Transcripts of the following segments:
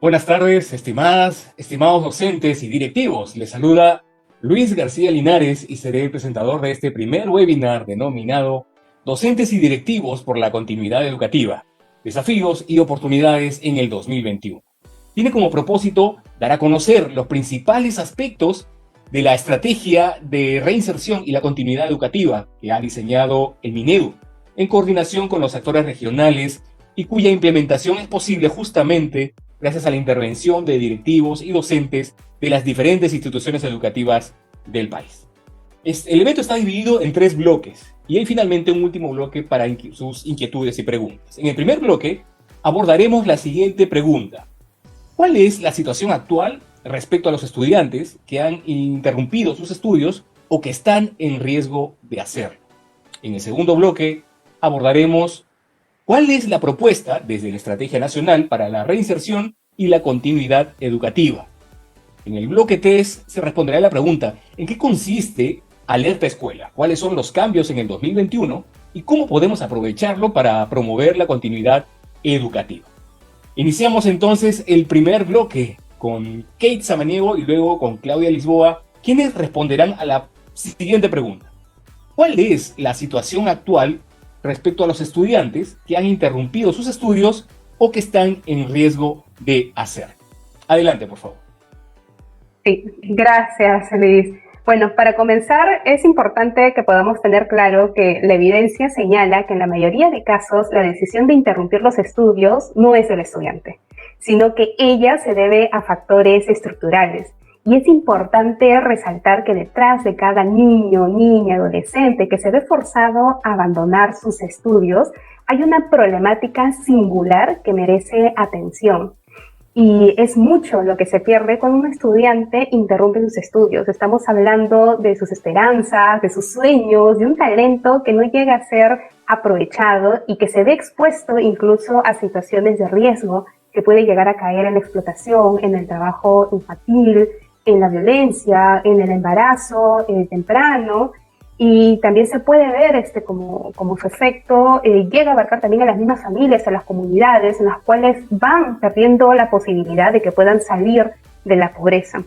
Buenas tardes, estimados docentes y directivos. Les saluda Luis García Linares y seré el presentador de este primer webinar denominado Docentes y directivos por la continuidad educativa, desafíos y oportunidades en el 2021. Tiene como propósito dar a conocer los principales aspectos de la estrategia de reinserción y la continuidad educativa que ha diseñado el Minedu, en coordinación con los actores regionales y cuya implementación es posible justamente gracias a la intervención de directivos y docentes de las diferentes instituciones educativas del país. El evento está dividido en 3 bloques y hay finalmente un último bloque para sus inquietudes y preguntas. En el primer bloque abordaremos la siguiente pregunta: ¿cuál es la situación actual respecto a los estudiantes que han interrumpido sus estudios o que están en riesgo de hacerlo? En el segundo bloque abordaremos ¿cuál es la propuesta desde la Estrategia Nacional para la Reinserción y la Continuidad Educativa? En el bloque 3 se responderá a la pregunta: ¿en qué consiste Alerta Escuela? ¿Cuáles son los cambios en el 2021? ¿Y cómo podemos aprovecharlo para promover la continuidad educativa? Iniciamos entonces el primer bloque con Kate Samaniego y luego con Claudia Lisboa, quienes responderán a la siguiente pregunta: ¿cuál es la situación actual respecto a los estudiantes que han interrumpido sus estudios o que están en riesgo de hacerlo? Adelante, por favor. Sí, gracias, Luis. Bueno, para comenzar, es importante que podamos tener claro que la evidencia señala que en la mayoría de casos la decisión de interrumpir los estudios no es del estudiante, sino que ella se debe a factores estructurales. Y es importante resaltar que detrás de cada niño, niña, adolescente que se ve forzado a abandonar sus estudios, hay una problemática singular que merece atención. Y es mucho lo que se pierde cuando un estudiante interrumpe sus estudios. Estamos hablando de sus esperanzas, de sus sueños, de un talento que no llega a ser aprovechado y que se ve expuesto incluso a situaciones de riesgo que puede llegar a caer en la explotación, en el trabajo infantil, en la violencia, en el embarazo temprano. Y también se puede ver como su efecto llega a abarcar también a las mismas familias, a las comunidades en las cuales van perdiendo la posibilidad de que puedan salir de la pobreza.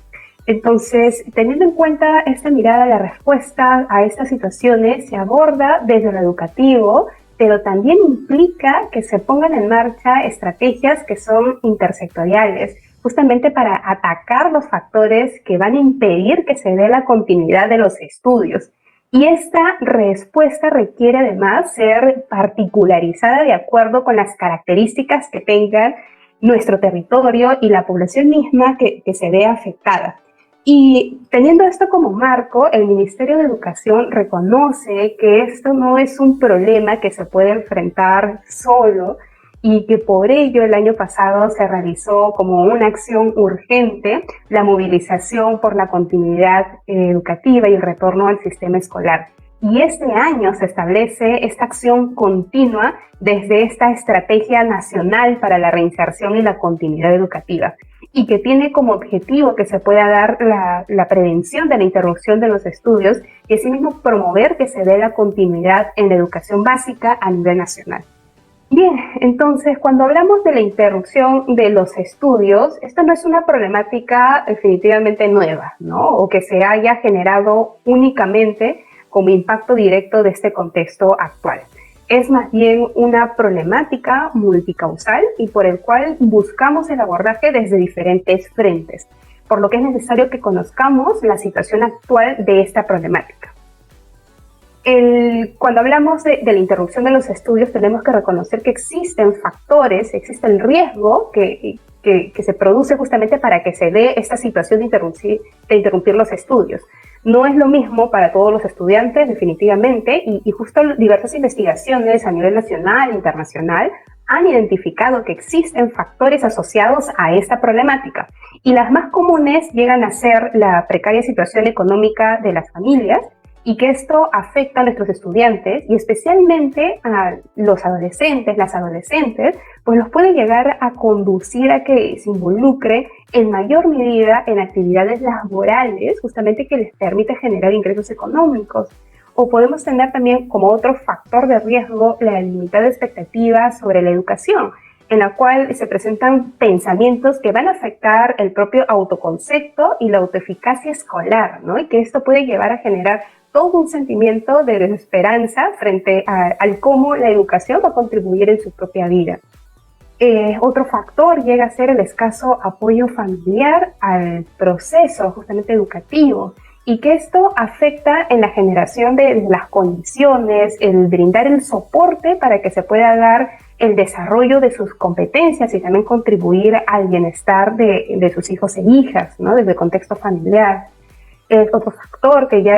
Entonces, teniendo en cuenta esta mirada, la respuesta a estas situaciones se aborda desde lo educativo, pero también implica que se pongan en marcha estrategias que son intersectoriales, justamente para atacar los factores que van a impedir que se dé la continuidad de los estudios. Y esta respuesta requiere además ser particularizada de acuerdo con las características que tenga nuestro territorio y la población misma que se ve afectada. Y teniendo esto como marco, el Ministerio de Educación reconoce que esto no es un problema que se puede enfrentar solo y que por ello el año pasado se realizó como una acción urgente la movilización por la continuidad educativa y el retorno al sistema escolar. Y este año se establece esta acción continua desde esta Estrategia Nacional para la Reinserción y la Continuidad Educativa, y que tiene como objetivo que se pueda dar la prevención de la interrupción de los estudios y asimismo promover que se dé la continuidad en la educación básica a nivel nacional. Bien, entonces cuando hablamos de la interrupción de los estudios, esto no es una problemática definitivamente nueva, ¿no? O que se haya generado únicamente como impacto directo de este contexto actual. Es más bien una problemática multicausal y por el cual buscamos el abordaje desde diferentes frentes, por lo que es necesario que conozcamos la situación actual de esta problemática. Cuando hablamos de la interrupción de los estudios, tenemos que reconocer que existen factores, existe el riesgo que se produce justamente para que se dé esta situación de interrumpir los estudios. No es lo mismo para todos los estudiantes, definitivamente, y justo diversas investigaciones a nivel nacional e internacional han identificado que existen factores asociados a esta problemática. Y las más comunes llegan a ser la precaria situación económica de las familias, y que esto afecta a nuestros estudiantes y especialmente a los adolescentes, las adolescentes, pues los puede llegar a conducir a que se involucre en mayor medida en actividades laborales, justamente que les permite generar ingresos económicos. O podemos tener también como otro factor de riesgo la limitada expectativa sobre la educación, en la cual se presentan pensamientos que van a afectar el propio autoconcepto y la autoeficacia escolar, ¿no? Y que esto puede llevar a generar todo un sentimiento de desesperanza frente al cómo la educación va a contribuir en su propia vida. Otro factor llega a ser el escaso apoyo familiar al proceso justamente educativo, y que esto afecta en la generación de las condiciones, el brindar el soporte para que se pueda dar el desarrollo de sus competencias y también contribuir al bienestar de sus hijos e hijas, ¿no? Desde el contexto familiar. Otro factor que ya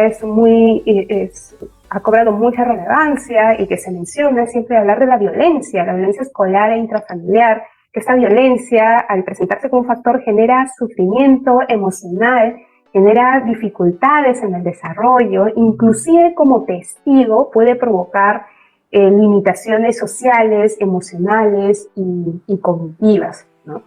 ha cobrado mucha relevancia y que se menciona es siempre hablar de la violencia escolar e intrafamiliar, que esta violencia, al presentarse como un factor, genera sufrimiento emocional, genera dificultades en el desarrollo, inclusive como testigo puede provocar limitaciones sociales, emocionales y cognitivas, ¿no?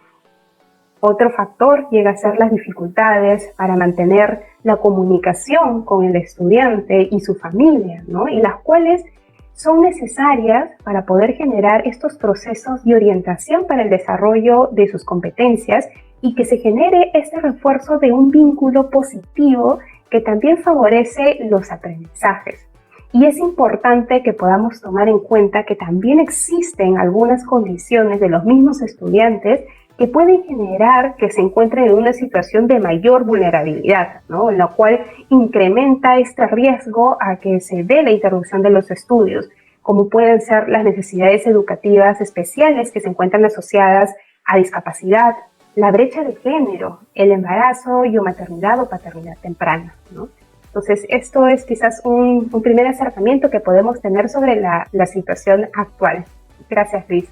Otro factor llega a ser las dificultades para mantener la comunicación con el estudiante y su familia, ¿no? Y las cuales son necesarias para poder generar estos procesos de orientación para el desarrollo de sus competencias y que se genere este refuerzo de un vínculo positivo que también favorece los aprendizajes. Y es importante que podamos tomar en cuenta que también existen algunas condiciones de los mismos estudiantes que pueden generar que se encuentren en una situación de mayor vulnerabilidad, ¿no? En la cual incrementa este riesgo a que se dé la interrupción de los estudios, como pueden ser las necesidades educativas especiales que se encuentran asociadas a discapacidad, la brecha de género, el embarazo y o maternidad o paternidad temprana, ¿no? Entonces, esto es quizás un primer acercamiento que podemos tener sobre la situación actual. Gracias, Luis.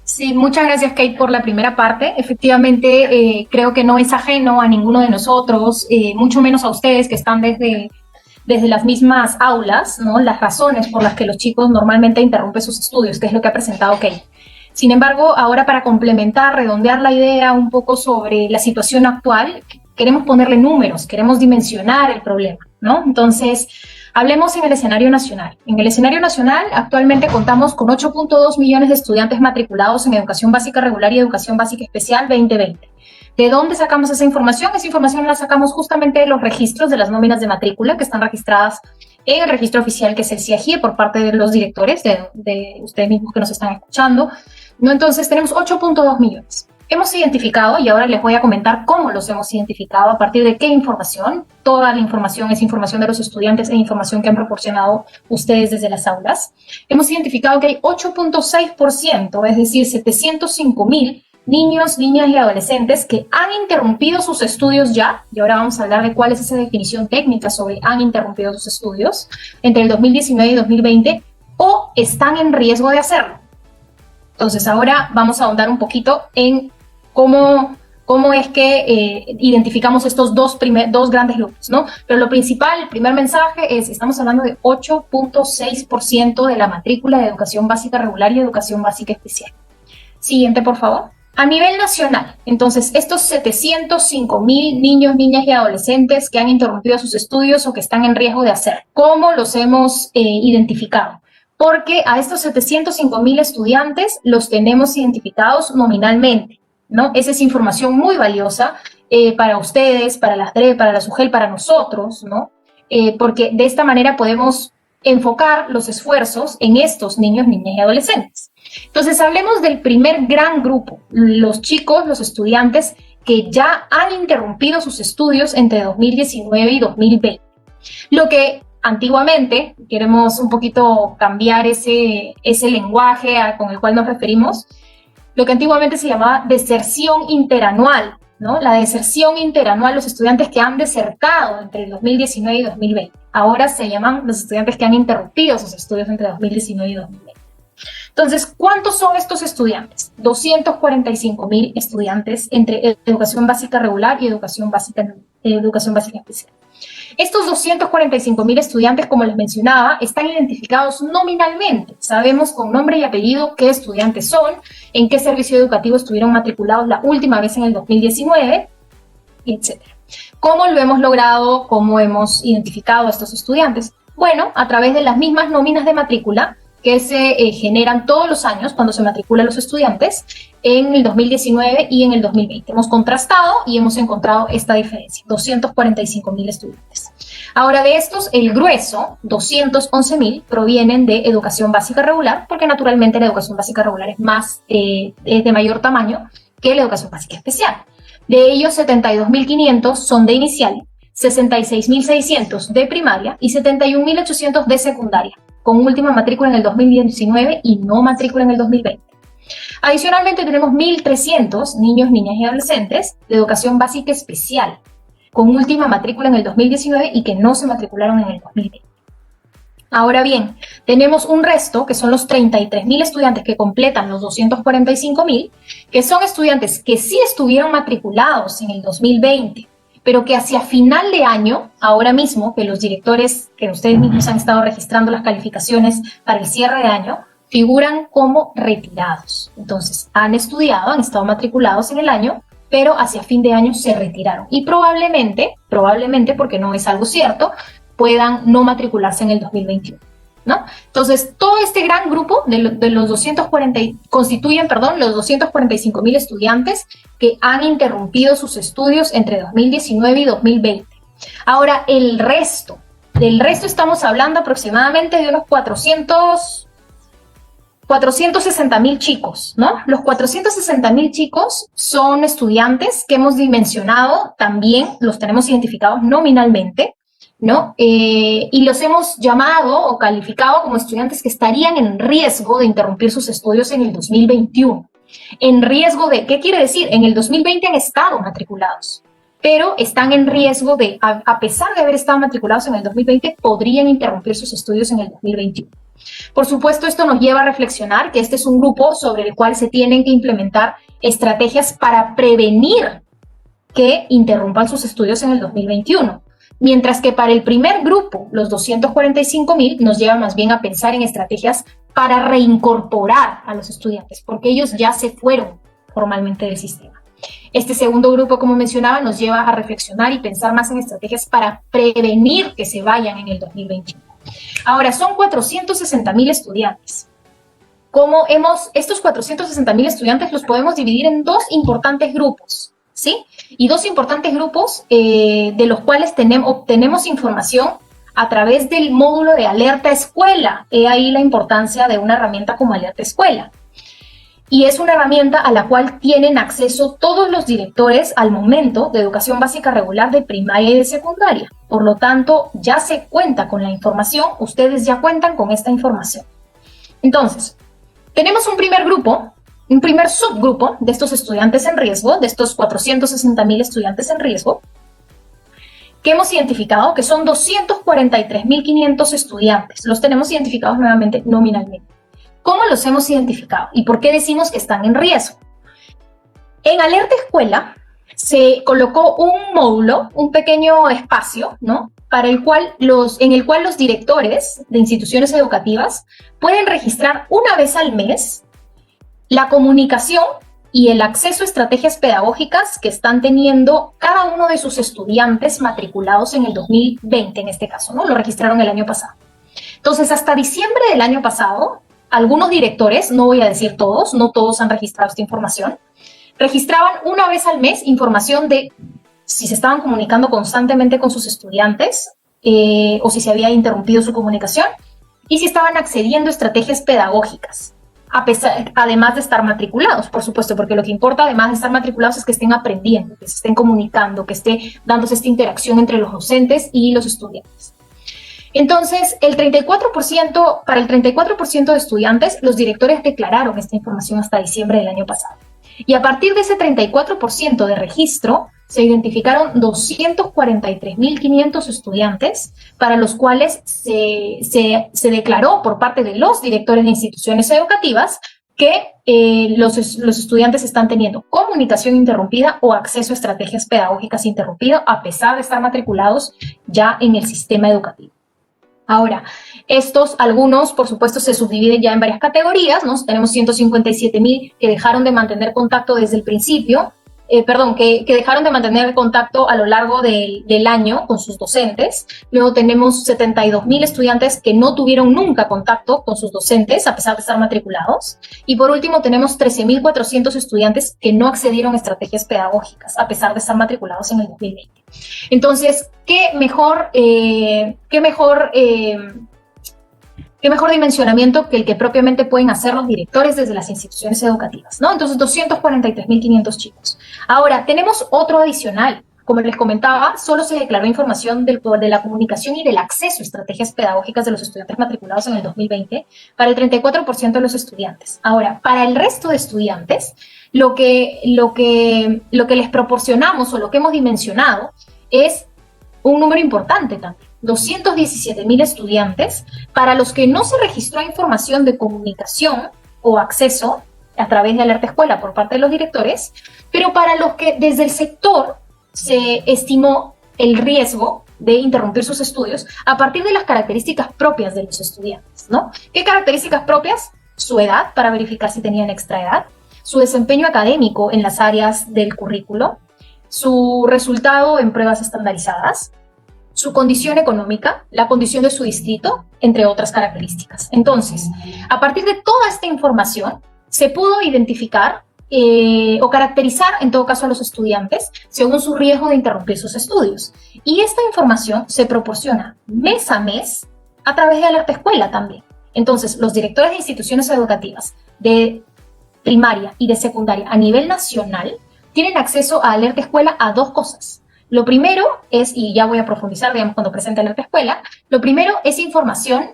Sí, muchas gracias, Kate, por la primera parte. Efectivamente, creo que no es ajeno a ninguno de nosotros, mucho menos a ustedes que están desde las mismas aulas, ¿no? Las razones por las que los chicos normalmente interrumpen sus estudios, que es lo que ha presentado Kate. Sin embargo, ahora para complementar, redondear la idea un poco sobre la situación actual, queremos ponerle números, queremos dimensionar el problema, ¿no? Entonces, hablemos en el escenario nacional. En el escenario nacional, actualmente contamos con 8.2 millones de estudiantes matriculados en educación básica regular y educación básica especial 2020. ¿De dónde sacamos esa información? Esa información la sacamos justamente de los registros de las nóminas de matrícula que están registradas en el registro oficial que es el CIAGIE por parte de los directores, de ustedes mismos que nos están escuchando, ¿no? Entonces, tenemos 8.2 millones. Hemos identificado, y ahora les voy a comentar cómo los hemos identificado, a partir de qué información. Toda la información es información de los estudiantes e información que han proporcionado ustedes desde las aulas. Hemos identificado que hay 8.6%, es decir, 705.000 niños, niñas y adolescentes que han interrumpido sus estudios ya, y ahora vamos a hablar de cuál es esa definición técnica sobre han interrumpido sus estudios, entre el 2019 y 2020, o están en riesgo de hacerlo. Entonces, ahora vamos a ahondar un poquito en cómo es que identificamos estos dos grandes grupos, ¿no? Pero lo principal, el primer mensaje es, estamos hablando de 8.6% de la matrícula de educación básica regular y educación básica especial. Siguiente, por favor. A nivel nacional, entonces, estos 705.000 niños, niñas y adolescentes que han interrumpido sus estudios o que están en riesgo de hacer, ¿cómo los hemos identificado? Porque a estos 705.000 estudiantes los tenemos identificados nominalmente, ¿no? Esa es información muy valiosa para ustedes, para la DRE, para la SUGEL, para nosotros, ¿no? Porque de esta manera podemos enfocar los esfuerzos en estos niños, niñas y adolescentes. Entonces, hablemos del primer gran grupo, los chicos, los estudiantes que ya han interrumpido sus estudios entre 2019 y 2020. Lo que antiguamente, queremos un poquito cambiar ese lenguaje con el cual nos referimos, lo que antiguamente se llamaba deserción interanual, ¿no? La deserción interanual, los estudiantes que han desertado entre el 2019 y 2020. Ahora se llaman los estudiantes que han interrumpido sus estudios entre 2019 y 2020. Entonces, ¿cuántos son estos estudiantes? 245.000 estudiantes entre educación básica regular y educación básica especial. Estos 245.000 estudiantes, como les mencionaba, están identificados nominalmente. Sabemos con nombre y apellido qué estudiantes son, en qué servicio educativo estuvieron matriculados la última vez en el 2019, etc. ¿Cómo lo hemos logrado? ¿Cómo hemos identificado a estos estudiantes? Bueno, a través de las mismas nóminas de matrícula que se generan todos los años cuando se matriculan los estudiantes en el 2019 y en el 2020. Hemos contrastado y hemos encontrado esta diferencia, 245.000 estudiantes. Ahora, de estos, el grueso, 211.000, provienen de educación básica regular, porque naturalmente la educación básica regular es de mayor tamaño que la educación básica especial. De ellos, 72.500 son de inicial, 66.600 de primaria y 71.800 de secundaria, con última matrícula en el 2019 y no matrícula en el 2020. Adicionalmente, tenemos 1.300 niños, niñas y adolescentes de educación básica especial, con última matrícula en el 2019 y que no se matricularon en el 2020. Ahora bien, tenemos un resto, que son los 33.000 estudiantes que completan los 245.000, que son estudiantes que sí estuvieron matriculados en el 2020, pero que hacia final de año, ahora mismo, que los directores, que ustedes mismos han estado registrando las calificaciones para el cierre de año, figuran como retirados. Entonces, han estudiado, han estado matriculados en el año, pero hacia fin de año se retiraron. Y probablemente, porque no es algo cierto, puedan no matricularse en el 2021, ¿no? Entonces, todo este gran grupo de los 245.000 estudiantes que han interrumpido sus estudios entre 2019 y 2020. Ahora, del resto estamos hablando aproximadamente de unos 460.000 chicos, ¿no? Los 460.000 chicos son estudiantes que hemos dimensionado también, los tenemos identificados nominalmente, ¿no? Y los hemos llamado o calificado como estudiantes que estarían en riesgo de interrumpir sus estudios en el 2021. En riesgo de, ¿qué quiere decir? En el 2020 han estado matriculados, pero están en riesgo de, a pesar de haber estado matriculados en el 2020, podrían interrumpir sus estudios en el 2021. Por supuesto, esto nos lleva a reflexionar que este es un grupo sobre el cual se tienen que implementar estrategias para prevenir que interrumpan sus estudios en el 2021. Mientras que para el primer grupo, los 245.000, nos lleva más bien a pensar en estrategias para reincorporar a los estudiantes, porque ellos ya se fueron formalmente del sistema. Este segundo grupo, como mencionaba, nos lleva a reflexionar y pensar más en estrategias para prevenir que se vayan en el 2021. Ahora, son 460.000 estudiantes. Estos 460.000 estudiantes los podemos dividir en dos importantes grupos, ¿sí? Y dos importantes grupos de los cuales obtenemos información a través del módulo de Alerta Escuela. He ahí la importancia de una herramienta como Alerta Escuela. Y es una herramienta a la cual tienen acceso todos los directores al momento de educación básica regular de primaria y de secundaria. Por lo tanto, ya se cuenta con la información, ustedes ya cuentan con esta información. Entonces, tenemos un primer subgrupo de estos estudiantes en riesgo, de estos 460.000 estudiantes en riesgo, que hemos identificado que son 243.500 estudiantes. Los tenemos identificados nuevamente nominalmente. ¿Cómo los hemos identificado? ¿Y por qué decimos que están en riesgo? En Alerta Escuela se colocó un módulo, un pequeño espacio, ¿no? En el cual los directores de instituciones educativas pueden registrar una vez al mes la comunicación y el acceso a estrategias pedagógicas que están teniendo cada uno de sus estudiantes matriculados en el 2020, en este caso, ¿no? Lo registraron el año pasado. Entonces, hasta diciembre del año pasado, algunos directores, no voy a decir todos, no todos han registrado esta información, registraban una vez al mes información de si se estaban comunicando constantemente con sus estudiantes o si se había interrumpido su comunicación y si estaban accediendo a estrategias pedagógicas, además de estar matriculados, por supuesto, porque lo que importa además de estar matriculados es que estén aprendiendo, que se estén comunicando, que esté dándose esta interacción entre los docentes y los estudiantes. Entonces, para el 34% de estudiantes, los directores declararon esta información hasta diciembre del año pasado. Y a partir de ese 34% de registro, se identificaron 243.500 estudiantes para los cuales se declaró por parte de los directores de instituciones educativas que los estudiantes están teniendo comunicación interrumpida o acceso a estrategias pedagógicas interrumpido a pesar de estar matriculados ya en el sistema educativo. Ahora, algunos, por supuesto, se subdividen ya en varias categorías, ¿no? Tenemos 157.000 que dejaron de mantener contacto desde el principio que dejaron de mantener el contacto a lo largo del año con sus docentes. Luego tenemos 72.000 estudiantes que no tuvieron nunca contacto con sus docentes a pesar de estar matriculados. Y por último tenemos 13.400 estudiantes que no accedieron a estrategias pedagógicas a pesar de estar matriculados en el 2020. Entonces, ¿qué mejor dimensionamiento que el que propiamente pueden hacer los directores desde las instituciones educativas, ¿no? Entonces, 243.500 chicos. Ahora, tenemos otro adicional. Como les comentaba, solo se declaró información de la comunicación y del acceso a estrategias pedagógicas de los estudiantes matriculados en el 2020 para el 34% de los estudiantes. Ahora, para el resto de estudiantes, lo que les proporcionamos o lo que hemos dimensionado es un número importante también. 217.000 estudiantes para los que no se registró información de comunicación o acceso a través de Alerta Escuela por parte de los directores, pero para los que desde el sector se estimó el riesgo de interrumpir sus estudios a partir de las características propias de los estudiantes, ¿no? ¿Qué características propias? Su edad, para verificar si tenían extraedad, su desempeño académico en las áreas del currículo, su resultado en pruebas estandarizadas, su condición económica, la condición de su distrito, entre otras características. Entonces, a partir de toda esta información, se pudo identificar o caracterizar, en todo caso, a los estudiantes según su riesgo de interrumpir sus estudios. Y esta información se proporciona mes a mes a través de Alerta Escuela también. Entonces, los directores de instituciones educativas de primaria y de secundaria a nivel nacional tienen acceso a Alerta Escuela a dos cosas. Lo primero es, y ya voy a profundizar, digamos, cuando presente Alerta Escuela, lo primero es información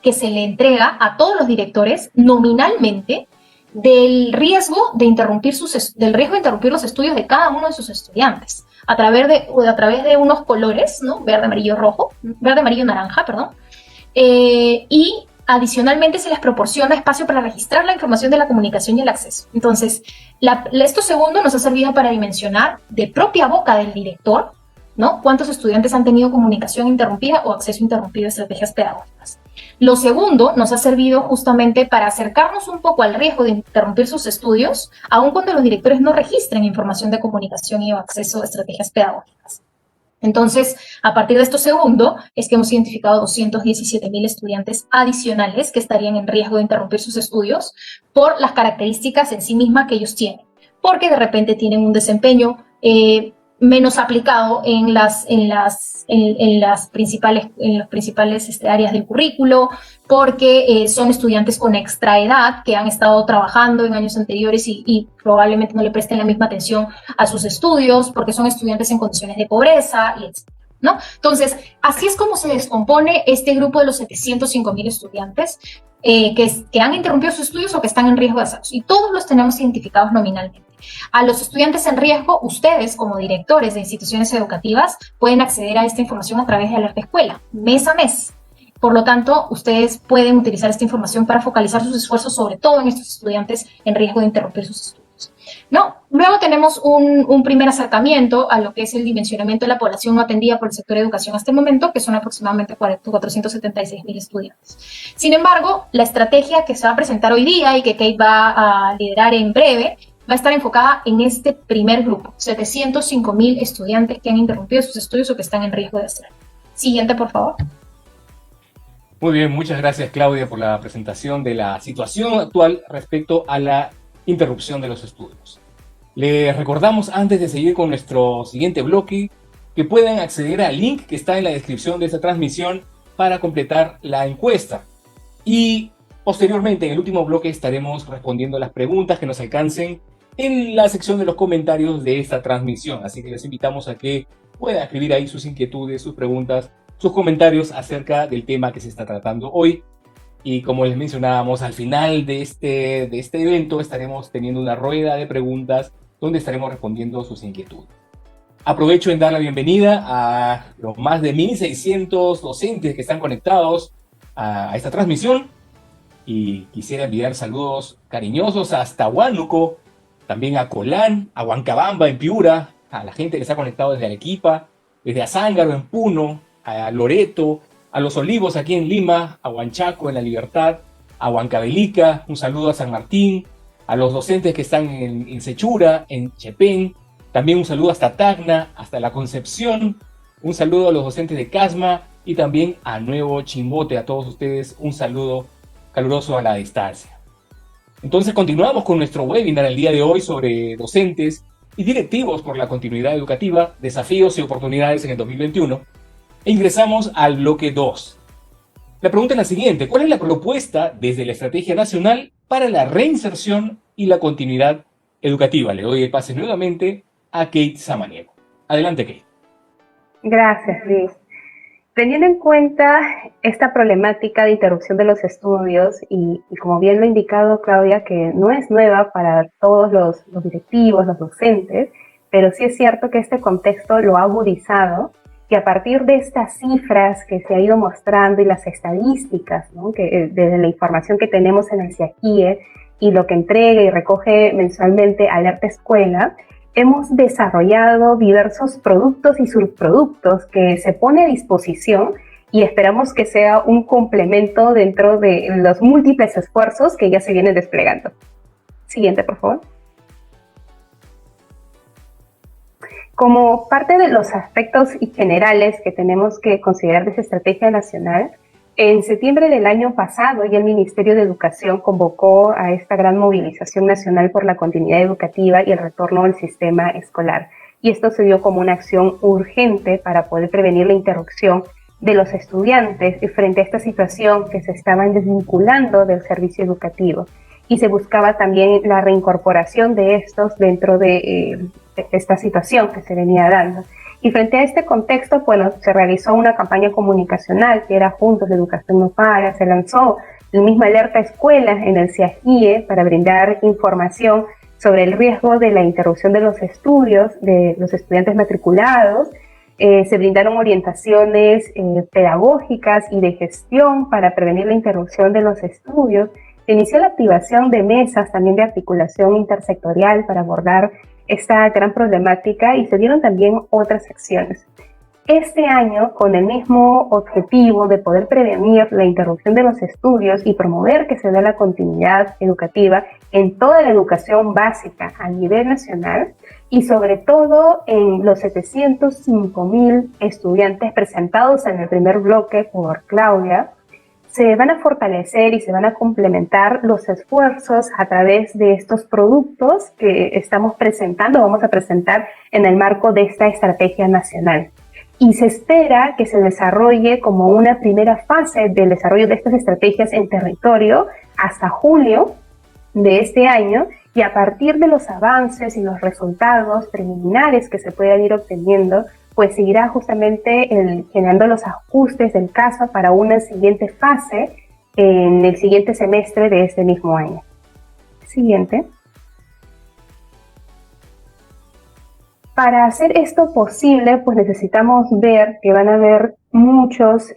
que se le entrega a todos los directores nominalmente del riesgo de interrumpir los estudios de cada uno de sus estudiantes a través de unos colores, ¿no? Verde, amarillo, naranja, perdón. Y adicionalmente se les proporciona espacio para registrar la información de la comunicación y el acceso. Entonces, esto segundo nos ha servido para dimensionar de propia boca del director, ¿no? Cuántos estudiantes han tenido comunicación interrumpida o acceso interrumpido a estrategias pedagógicas. Lo segundo nos ha servido justamente para acercarnos un poco al riesgo de interrumpir sus estudios, aun cuando los directores no registren información de comunicación y acceso a estrategias pedagógicas. Entonces, a partir de esto segundo, es que hemos identificado 217.000 estudiantes adicionales que estarían en riesgo de interrumpir sus estudios por las características en sí mismas que ellos tienen, porque de repente tienen un desempeño menos aplicado en las principales áreas del currículo, porque son estudiantes con extraedad que han estado trabajando en años anteriores y probablemente no le presten la misma atención a sus estudios, porque son estudiantes en condiciones de pobreza, y etc., ¿no? Entonces, así es como se descompone este grupo de los 705.000 estudiantes que han interrumpido sus estudios o que están en riesgo de hacerlo. Y todos los tenemos identificados nominalmente. A los estudiantes en riesgo, ustedes como directores de instituciones educativas pueden acceder a esta información a través de Alerta Escuela, mes a mes. Por lo tanto, ustedes pueden utilizar esta información para focalizar sus esfuerzos, sobre todo en estos estudiantes en riesgo de interrumpir sus estudios. ¿No? Luego tenemos un primer acercamiento a lo que es el dimensionamiento de la población no atendida por el sector de educación hasta el momento, que son aproximadamente 476.000 estudiantes. Sin embargo, la estrategia que se va a presentar hoy día y que Kate va a liderar en breve va a estar enfocada en este primer grupo, 705.000 estudiantes que han interrumpido sus estudios o que están en riesgo de hacerlo. Siguiente, por favor. Muy bien, muchas gracias, Claudia, por la presentación de la situación actual respecto a la interrupción de los estudios. Les recordamos, antes de seguir con nuestro siguiente bloque, que pueden acceder al link que está en la descripción de esta transmisión para completar la encuesta. Y posteriormente, en el último bloque, estaremos respondiendo las preguntas que nos alcancen en la sección de los comentarios de esta transmisión. Así que les invitamos a que puedan escribir ahí sus inquietudes, sus preguntas, sus comentarios acerca del tema que se está tratando hoy. Y como les mencionábamos, al final de este evento estaremos teniendo una rueda de preguntas donde estaremos respondiendo sus inquietudes. Aprovecho en dar la bienvenida a los más de 1.600 docentes que están conectados a esta transmisión. Y quisiera enviar saludos cariñosos hasta Huánuco, también a Colán, a Huancabamba en Piura, a la gente que está conectado desde Arequipa, desde Azángaro en Puno, a Loreto, a Los Olivos aquí en Lima, a Huanchaco en La Libertad, a Huancavelica, un saludo a San Martín, a los docentes que están en Sechura, en Chepén, También un saludo hasta Tacna, hasta La Concepción. Un saludo a los docentes de Casma y también a Nuevo Chimbote. A todos ustedes un saludo caluroso a la distancia. Entonces continuamos con nuestro webinar el día de hoy sobre docentes y directivos por la continuidad educativa, desafíos y oportunidades en el 2021. E ingresamos al bloque 2. La pregunta es la siguiente: ¿cuál es la propuesta desde la Estrategia Nacional para la reinserción y la continuidad educativa? Le doy el pase nuevamente a Kate Samaniego. Adelante, Kate. Gracias, Luis. Teniendo en cuenta esta problemática de interrupción de los estudios y como bien lo ha indicado Claudia, que no es nueva para todos los directivos, los docentes, pero sí es cierto que este contexto lo ha agudizado, y a partir de estas cifras que se ha ido mostrando y las estadísticas, ¿no?, que desde la información que tenemos en el CIAQIE y lo que entrega y recoge mensualmente Alerta Escuela, hemos desarrollado diversos productos y subproductos que se pone a disposición y esperamos que sea un complemento dentro de los múltiples esfuerzos que ya se vienen desplegando. Siguiente, por favor. Como parte de los aspectos generales que tenemos que considerar de esa estrategia nacional, en septiembre del año pasado ya el Ministerio de Educación convocó a esta gran movilización nacional por la continuidad educativa y el retorno al sistema escolar. Y esto se dio como una acción urgente para poder prevenir la interrupción de los estudiantes frente a esta situación que se estaban desvinculando del servicio educativo. Y se buscaba también la reincorporación de estos dentro de esta situación que se venía dando. Y frente a este contexto, bueno, se realizó una campaña comunicacional que era Juntos, la Educación No Para. Se lanzó la misma Alerta Escuela en el CIAQIE para brindar información sobre el riesgo de la interrupción de los estudios de los estudiantes matriculados. Se brindaron orientaciones pedagógicas y de gestión para prevenir la interrupción de los estudios. Se inició la activación de mesas también de articulación intersectorial para abordar esta gran problemática y se dieron también otras acciones. Este año, con el mismo objetivo de poder prevenir la interrupción de los estudios y promover que se dé la continuidad educativa en toda la educación básica a nivel nacional y sobre todo en los 705.000 estudiantes presentados en el primer bloque por Claudia, se van a fortalecer y se van a complementar los esfuerzos a través de estos productos que estamos presentando, vamos a presentar en el marco de esta estrategia nacional. Y se espera que se desarrolle como una primera fase del desarrollo de estas estrategias en territorio hasta julio de este año, y a partir de los avances y los resultados preliminares que se puedan ir obteniendo, pues seguirá justamente generando los ajustes del caso para una siguiente fase en el siguiente semestre de este mismo año. Siguiente. Para hacer esto posible, pues necesitamos ver que van a haber muchos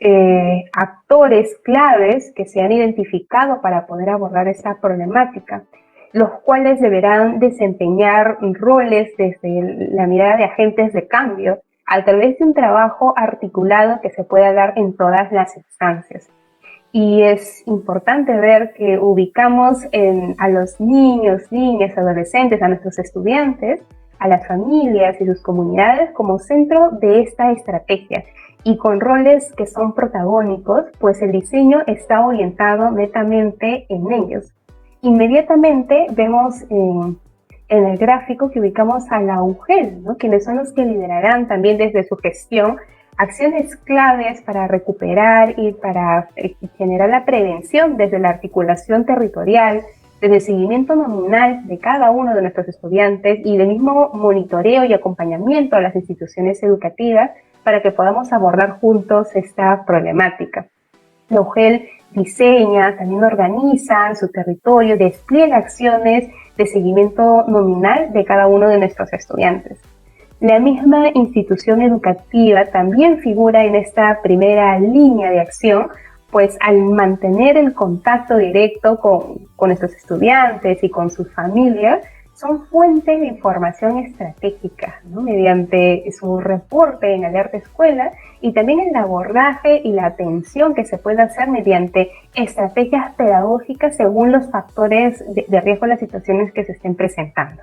actores claves que se han identificado para poder abordar esta problemática, los cuales deberán desempeñar roles desde la mirada de agentes de cambio, a través de un trabajo articulado que se pueda dar en todas las instancias. Y es importante ver que ubicamos a los niños, niñas, adolescentes, a nuestros estudiantes, a las familias y sus comunidades como centro de esta estrategia. Y con roles que son protagónicos, pues el diseño está orientado netamente en ellos. Inmediatamente vemos en el gráfico que ubicamos a la UGEL, ¿no?, quienes son los que liderarán también desde su gestión acciones claves para recuperar y para generar la prevención desde la articulación territorial, desde el seguimiento nominal de cada uno de nuestros estudiantes y del mismo monitoreo y acompañamiento a las instituciones educativas para que podamos abordar juntos esta problemática. La UGEL diseña, también organiza en su territorio, despliega acciones de seguimiento nominal de cada uno de nuestros estudiantes. La misma institución educativa también figura en esta primera línea de acción, pues al mantener el contacto directo con nuestros estudiantes y con sus familias, son fuente de información estratégica, ¿no?, mediante su reporte en Alerta Escuela y también el abordaje y la atención que se puede hacer mediante estrategias pedagógicas según los factores de riesgo de las situaciones que se estén presentando.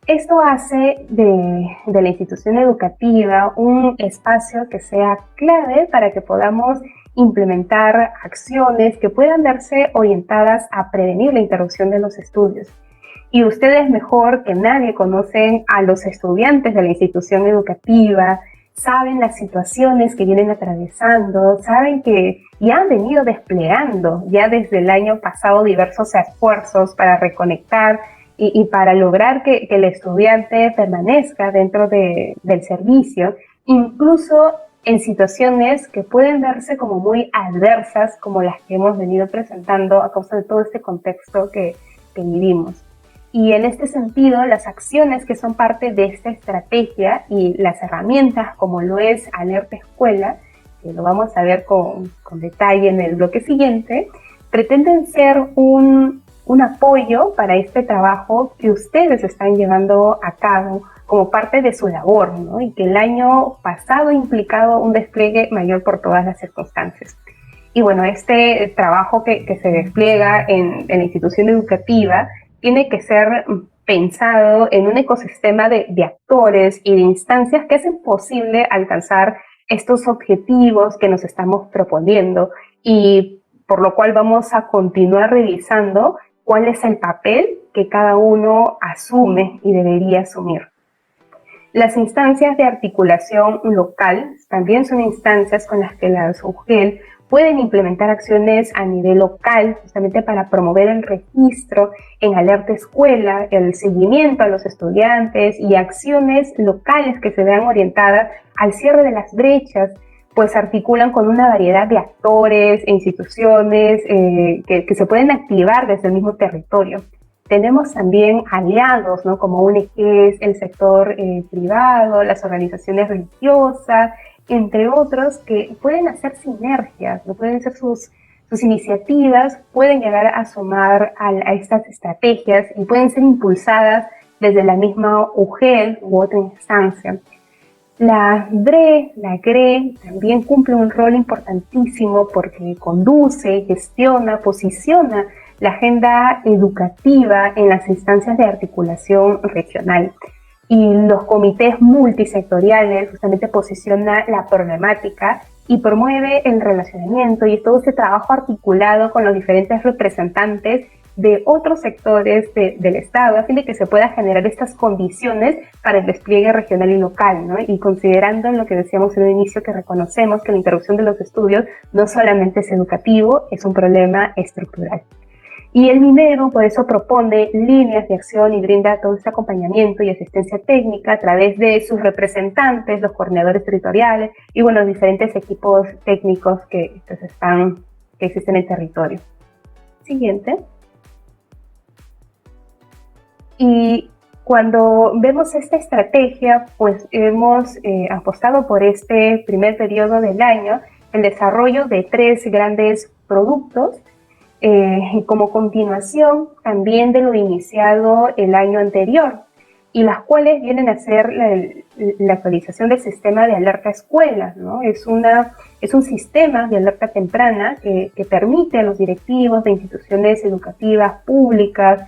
Esto hace de la institución educativa un espacio que sea clave para que podamos implementar acciones que puedan verse orientadas a prevenir la interrupción de los estudios. Y ustedes mejor que nadie conocen a los estudiantes de la institución educativa, saben las situaciones que vienen atravesando, saben que ya han venido desplegando ya desde el año pasado diversos esfuerzos para reconectar y para lograr que el estudiante permanezca dentro del servicio, incluso en situaciones que pueden verse como muy adversas, como las que hemos venido presentando a causa de todo este contexto que vivimos. Y en este sentido, las acciones que son parte de esta estrategia y las herramientas como lo es Alerta Escuela, que lo vamos a ver con detalle en el bloque siguiente, pretenden ser un apoyo para este trabajo que ustedes están llevando a cabo como parte de su labor, ¿no? Y que el año pasado ha implicado un despliegue mayor por todas las circunstancias. Y bueno, este trabajo que se despliega en la institución educativa tiene que ser pensado en un ecosistema de actores y de instancias que hacen posible alcanzar estos objetivos que nos estamos proponiendo, y por lo cual vamos a continuar revisando cuál es el papel que cada uno asume y debería asumir. Las instancias de articulación local también son instancias con las que las UGEL pueden implementar acciones a nivel local, justamente para promover el registro en Alerta Escuela, el seguimiento a los estudiantes y acciones locales que se vean orientadas al cierre de las brechas, pues articulan con una variedad de actores e instituciones que se pueden activar desde el mismo territorio. Tenemos también aliados, ¿no? Como ONGs, el sector privado, las organizaciones religiosas, entre otros, que pueden hacer sinergias, ¿no? Pueden ser sus iniciativas, pueden llegar a sumar a estas estrategias y pueden ser impulsadas desde la misma UGEL u otra instancia. La GRE también cumple un rol importantísimo porque conduce, gestiona, posiciona la agenda educativa en las instancias de articulación regional. Y los comités multisectoriales justamente posiciona la problemática y promueve el relacionamiento y todo ese trabajo articulado con los diferentes representantes de otros sectores del Estado, a fin de que se pueda generar estas condiciones para el despliegue regional y local, ¿no? Y considerando lo que decíamos en un inicio, que reconocemos que la interrupción de los estudios no solamente es educativo, es un problema estructural. Y el Minedu por eso propone líneas de acción y brinda todo este acompañamiento y asistencia técnica a través de sus representantes, los coordinadores territoriales y bueno, los diferentes equipos técnicos que existen en el territorio. Siguiente. Y cuando vemos esta estrategia, pues hemos apostado por este primer periodo del año el desarrollo de 3 grandes productos, como continuación también de lo iniciado el año anterior, y las cuales vienen a ser la actualización del sistema de alerta escuela, ¿no? Es un sistema de alerta temprana que permite a los directivos de instituciones educativas públicas,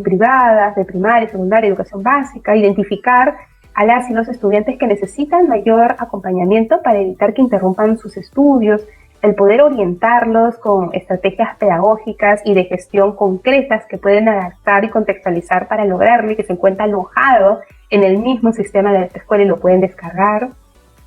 privadas, de primaria, secundaria, educación básica, identificar a las y los estudiantes que necesitan mayor acompañamiento para evitar que interrumpan sus estudios, el poder orientarlos con estrategias pedagógicas y de gestión concretas que pueden adaptar y contextualizar para lograrlo y que se encuentra alojado en el mismo sistema de la escuela y lo pueden descargar.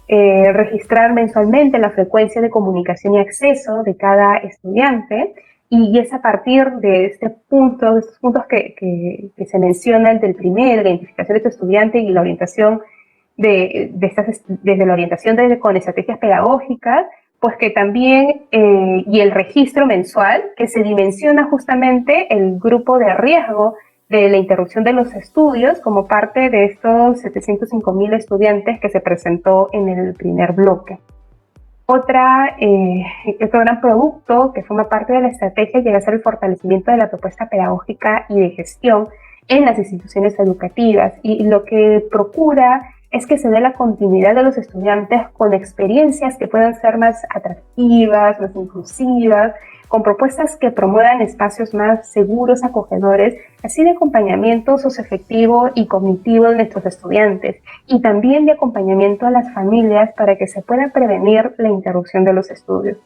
Registrar mensualmente la frecuencia de comunicación y acceso de cada estudiante, y es a partir de estos puntos que se mencionan del primero, la identificación de tu estudiante y la orientación desde la orientación con estrategias pedagógicas, pues que también, y el registro mensual, que se dimensiona justamente el grupo de riesgo de la interrupción de los estudios como parte de estos 705.000 estudiantes que se presentó en el primer bloque. Otro gran producto que forma parte de la estrategia llega a ser el fortalecimiento de la propuesta pedagógica y de gestión en las instituciones educativas, y lo que procura es que se dé la continuidad de los estudiantes con experiencias que puedan ser más atractivas, más inclusivas, con propuestas que promuevan espacios más seguros, acogedores, así de acompañamiento socioafectivo y cognitivo de nuestros estudiantes, y también de acompañamiento a las familias para que se pueda prevenir la interrupción de los estudios.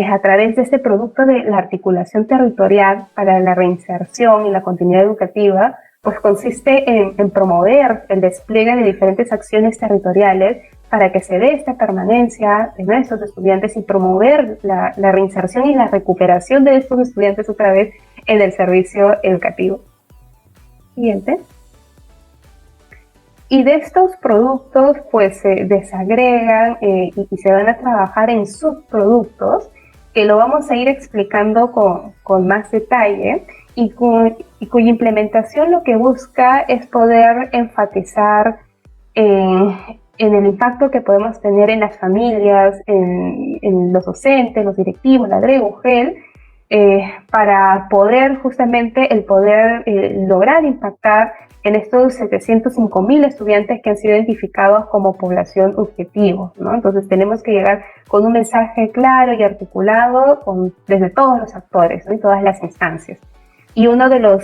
A través de este producto de la articulación territorial para la reinserción y la continuidad educativa, pues consiste en promover el despliegue de diferentes acciones territoriales para que se dé esta permanencia de nuestros estudiantes y promover la reinserción y la recuperación de estos estudiantes otra vez en el servicio educativo. Siguiente. Y de estos productos pues se desagregan y se van a trabajar en subproductos que lo vamos a ir explicando con más detalle y cuya implementación lo que busca es poder enfatizar en el impacto que podemos tener en las familias, en los docentes, los directivos, la DRE-UGEL, para poder justamente lograr impactar en estos 705.000 estudiantes que han sido identificados como población objetivo, ¿no? Entonces tenemos que llegar con un mensaje claro y articulado desde todos los actores, ¿no? Y todas las instancias. Y uno de los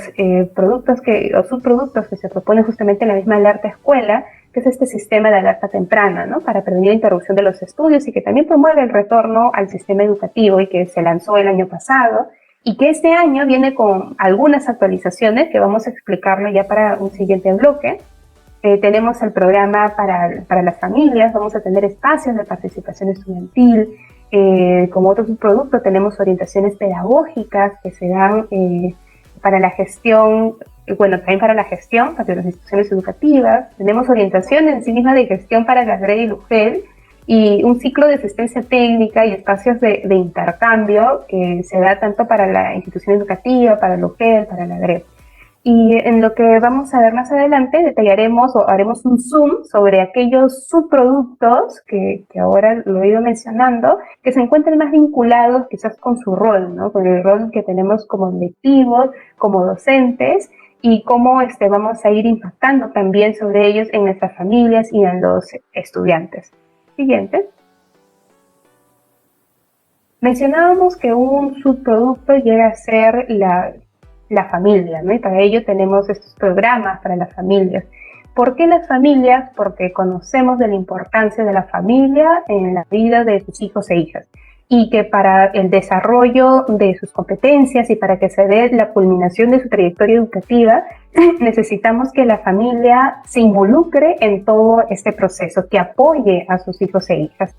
subproductos que se propone justamente en la misma alerta escuela, que es este sistema de alerta temprana, ¿no? Para prevenir la interrupción de los estudios y que también promueve el retorno al sistema educativo y que se lanzó el año pasado y que este año viene con algunas actualizaciones que vamos a explicarlo ya para un siguiente bloque. Tenemos el programa para las familias, vamos a tener espacios de participación estudiantil. Como otro subproducto tenemos orientaciones pedagógicas que se dan para la gestión, también para la gestión, para las instituciones educativas. Tenemos orientación en sí misma de gestión para la DRE y la UGEL, y un ciclo de asistencia técnica y espacios de intercambio que se da tanto para la institución educativa, para la UGEL, para la DRE. Y en lo que vamos a ver más adelante, detallaremos o haremos un zoom sobre aquellos subproductos que ahora lo he ido mencionando, que se encuentran más vinculados quizás con su rol, ¿no? Con el rol que tenemos como directivos, como docentes, y cómo vamos a ir impactando también sobre ellos en nuestras familias y en los estudiantes. Siguiente. Mencionábamos que un subproducto llega a ser la familia, ¿no? Y para ello tenemos estos programas para las familias. ¿Por qué las familias? Porque conocemos de la importancia de la familia en la vida de sus hijos e hijas, y que para el desarrollo de sus competencias y para que se dé la culminación de su trayectoria educativa, necesitamos que la familia se involucre en todo este proceso, que apoye a sus hijos e hijas.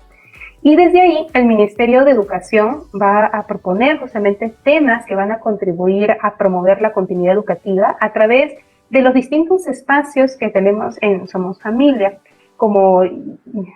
Y desde ahí, el Ministerio de Educación va a proponer justamente temas que van a contribuir a promover la continuidad educativa a través de los distintos espacios que tenemos en Somos Familia. Como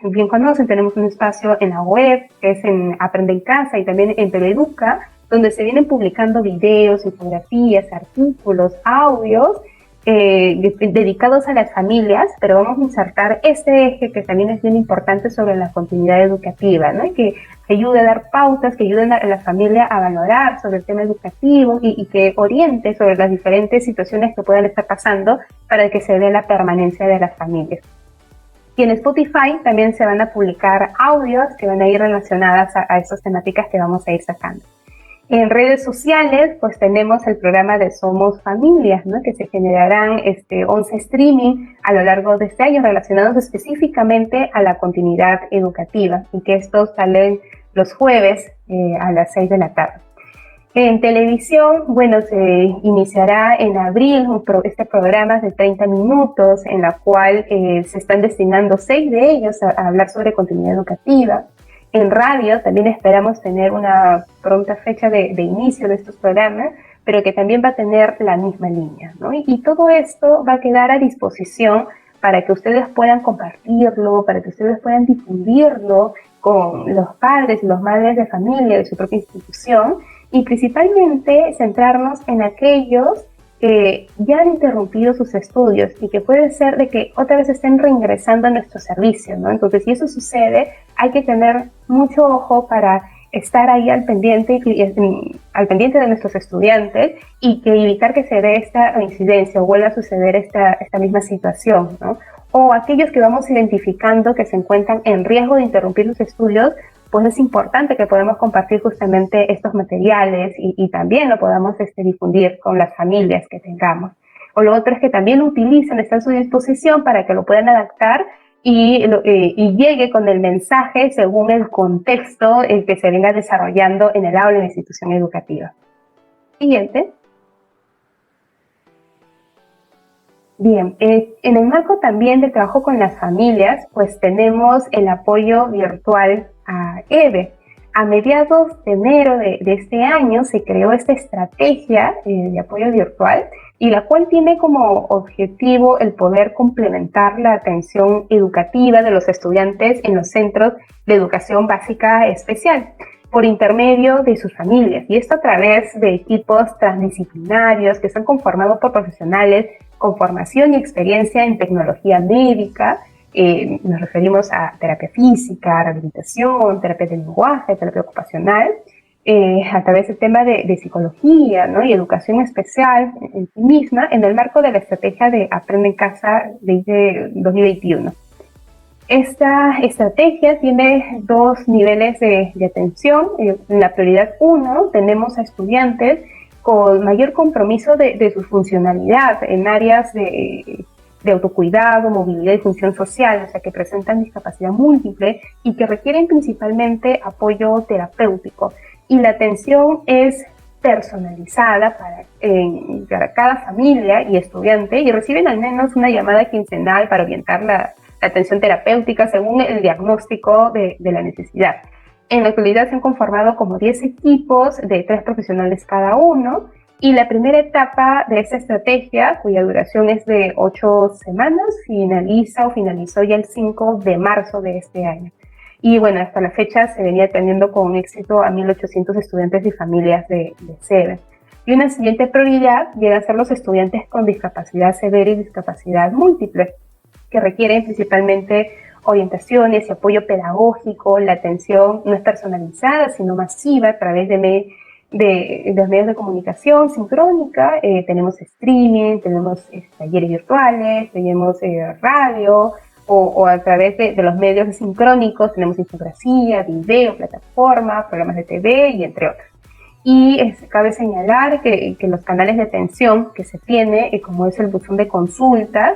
bien conocen, tenemos un espacio en la web, que es en Aprende en Casa, y también en Teleeduca, donde se vienen publicando videos, infografías, artículos, audios dedicados a las familias, pero vamos a insertar este eje que también es bien importante sobre la continuidad educativa, ¿no? Y que ayude a dar pautas, que ayuden a la familia a valorar sobre el tema educativo y que oriente sobre las diferentes situaciones que puedan estar pasando para que se dé la permanencia de las familias. Y en Spotify también se van a publicar audios que van a ir relacionadas a estas temáticas que vamos a ir sacando. En redes sociales, pues tenemos el programa de Somos Familias, ¿no? Que se generarán 11 streaming a lo largo de este año relacionados específicamente a la continuidad educativa, y que estos salen los jueves a las 6 de la tarde. En televisión, bueno, se iniciará en abril este programa de 30 minutos, en la cual se están destinando 6 de ellos a hablar sobre continuidad educativa. En radio también esperamos tener una pronta fecha de inicio de estos programas, pero que también va a tener la misma línea, ¿no? Y todo esto va a quedar a disposición para que ustedes puedan compartirlo, para que ustedes puedan difundirlo con los padres y las madres de familia de su propia institución, y principalmente centrarnos en aquellos que ya han interrumpido sus estudios y que puede ser de que otra vez estén reingresando a nuestro servicio, ¿no? Entonces, si eso sucede, hay que tener mucho ojo para estar ahí al pendiente de nuestros estudiantes, y que evitar que se dé esta incidencia o vuelva a suceder esta misma situación, ¿no? o aquellos que vamos identificando que se encuentran en riesgo de interrumpir los estudios, pues es importante que podamos compartir justamente estos materiales y también lo podamos difundir con las familias que tengamos. O lo otro es que también lo utilicen, está a su disposición para que lo puedan adaptar y llegue con el mensaje según el contexto que se venga desarrollando en el aula de la institución educativa. Siguiente. Bien, en el marco también del trabajo con las familias, pues tenemos el apoyo virtual a EVE. A mediados de enero de este año se creó esta estrategia de apoyo virtual y la cual tiene como objetivo el poder complementar la atención educativa de los estudiantes en los centros de educación básica especial por intermedio de sus familias, y esto a través de equipos transdisciplinarios que están conformados por profesionales con formación y experiencia en tecnología médica. Nos referimos a terapia física, rehabilitación, terapia de lenguaje, terapia ocupacional, a través del tema de psicología, ¿no? Y educación especial en sí misma, en el marco de la estrategia de Aprende en Casa de 2021. Esta estrategia tiene dos niveles de atención. En la prioridad 1 tenemos a estudiantes con mayor compromiso de su funcionalidad en áreas de autocuidado, movilidad y función social, o sea, que presentan discapacidad múltiple y que requieren principalmente apoyo terapéutico. Y la atención es personalizada para cada familia y estudiante, y reciben al menos una llamada quincenal para orientar la atención terapéutica según el diagnóstico de la necesidad. En la actualidad se han conformado como 10 equipos de 3 profesionales cada uno, y la primera etapa de esta estrategia, cuya duración es de 8 semanas, finalizó ya el 5 de marzo de este año. Y bueno, hasta la fecha se venía atendiendo con éxito a 1.800 estudiantes y familias de SEBE. Y una siguiente prioridad llega a ser los estudiantes con discapacidad severa y discapacidad múltiple, que requieren principalmente orientaciones y apoyo pedagógico. La atención no es personalizada, sino masiva a través de los medios de comunicación sincrónica. Tenemos streaming, tenemos talleres virtuales, tenemos radio, o a través de los medios sincrónicos tenemos infografía, video, plataforma, programas de TV y entre otros. Y cabe señalar que los canales de atención que se tiene, como es el buzón de consultas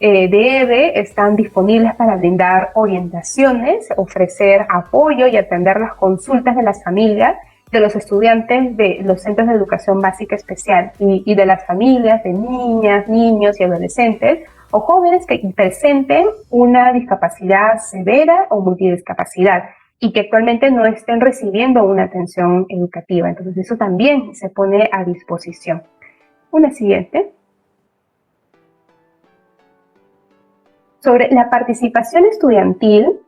de EVE, están disponibles para brindar orientaciones, ofrecer apoyo y atender las consultas de las familias, de los estudiantes de los centros de educación básica especial y de las familias de niñas, niños y adolescentes o jóvenes que presenten una discapacidad severa o multidiscapacidad y que actualmente no estén recibiendo una atención educativa. Entonces eso también se pone a disposición. Una siguiente. Sobre la participación estudiantil,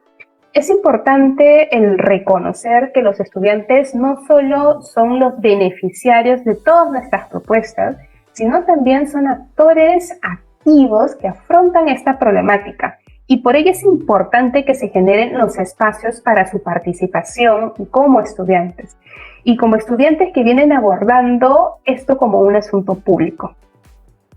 es importante el reconocer que los estudiantes no solo son los beneficiarios de todas nuestras propuestas, sino también son actores activos que afrontan esta problemática. Y por ello es importante que se generen los espacios para su participación como estudiantes. Y como estudiantes que vienen abordando esto como un asunto público.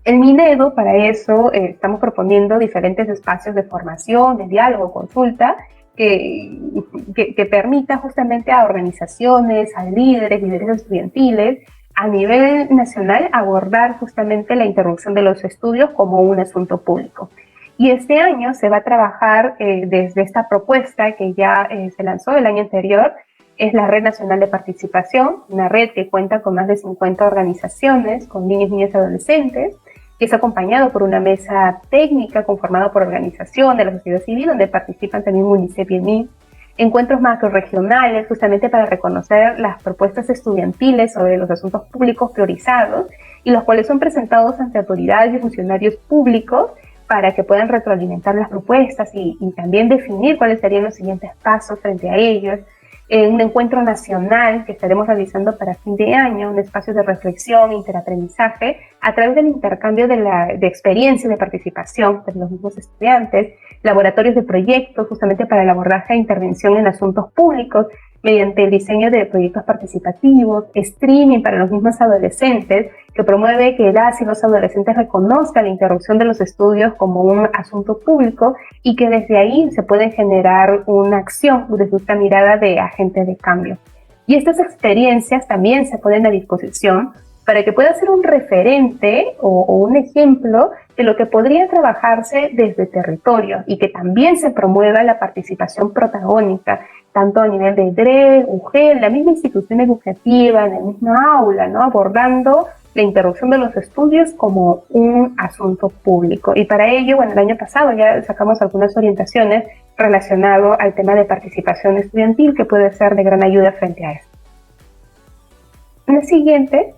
El Minedo, para eso, estamos proponiendo diferentes espacios de formación, de diálogo, consulta, que permita justamente a organizaciones, a líderes estudiantiles, a nivel nacional, abordar justamente la interrupción de los estudios como un asunto público. Y este año se va a trabajar desde esta propuesta que ya se lanzó el año anterior, es la Red Nacional de Participación, una red que cuenta con más de 50 organizaciones, con niños, niñas y adolescentes, que es acompañado por una mesa técnica conformada por organizaciones de la sociedad civil, donde participan también UNICEF y el MIN, encuentros macroregionales justamente para reconocer las propuestas estudiantiles sobre los asuntos públicos priorizados y los cuales son presentados ante autoridades y funcionarios públicos para que puedan retroalimentar las propuestas y también definir cuáles serían los siguientes pasos frente a ellos. Un encuentro nacional que estaremos realizando para fin de año, un espacio de reflexión e interaprendizaje a través del intercambio de experiencias de participación de los mismos estudiantes, laboratorios de proyectos justamente para el abordaje e intervención en asuntos públicos mediante el diseño de proyectos participativos, streaming para los mismos adolescentes, que promueve que las y los adolescentes reconozcan la interrupción de los estudios como un asunto público y que desde ahí se puede generar una acción desde esta mirada de agente de cambio. Y estas experiencias también se ponen a disposición para que pueda ser un referente o un ejemplo de lo que podría trabajarse desde territorio y que también se promueva la participación protagónica, tanto a nivel de DRE, UGEL, la misma institución educativa, en el mismo aula, ¿no? Abordando la interrupción de los estudios como un asunto público. Y para ello, bueno, el año pasado ya sacamos algunas orientaciones relacionadas al tema de participación estudiantil que puede ser de gran ayuda frente a esto. En el siguiente,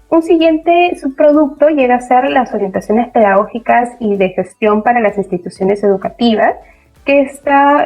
un siguiente subproducto llega a ser las orientaciones pedagógicas y de gestión para las instituciones educativas, que esta,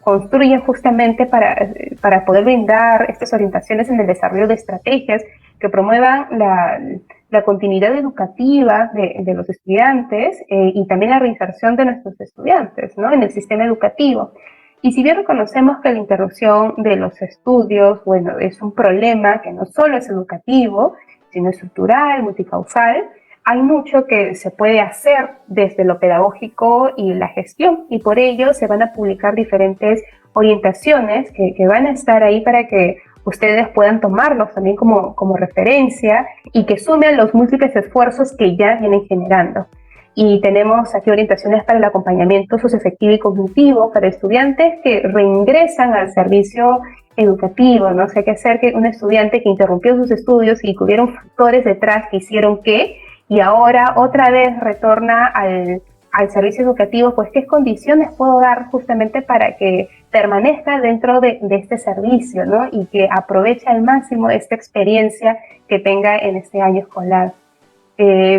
construye justamente para poder brindar estas orientaciones en el desarrollo de estrategias que promuevan la continuidad educativa de los estudiantes y también la reinserción de nuestros estudiantes, ¿no?, en el sistema educativo. Y si bien reconocemos que la interrupción de los estudios, bueno, es un problema que no solo es educativo, sino estructural, multicausal, hay mucho que se puede hacer desde lo pedagógico y la gestión, y por ello se van a publicar diferentes orientaciones que van a estar ahí para que ustedes puedan tomarlos también como referencia y que sumen los múltiples esfuerzos que ya vienen generando. Y tenemos aquí orientaciones para el acompañamiento socioafectivo y cognitivo para estudiantes que reingresan al servicio educativo, ¿no? O sea, qué hacer que un estudiante que interrumpió sus estudios y que hubieron factores detrás que hicieron que, y ahora otra vez retorna al servicio educativo, pues qué condiciones puedo dar justamente para que permanezca dentro de este servicio, ¿no? Y que aproveche al máximo esta experiencia que tenga en este año escolar.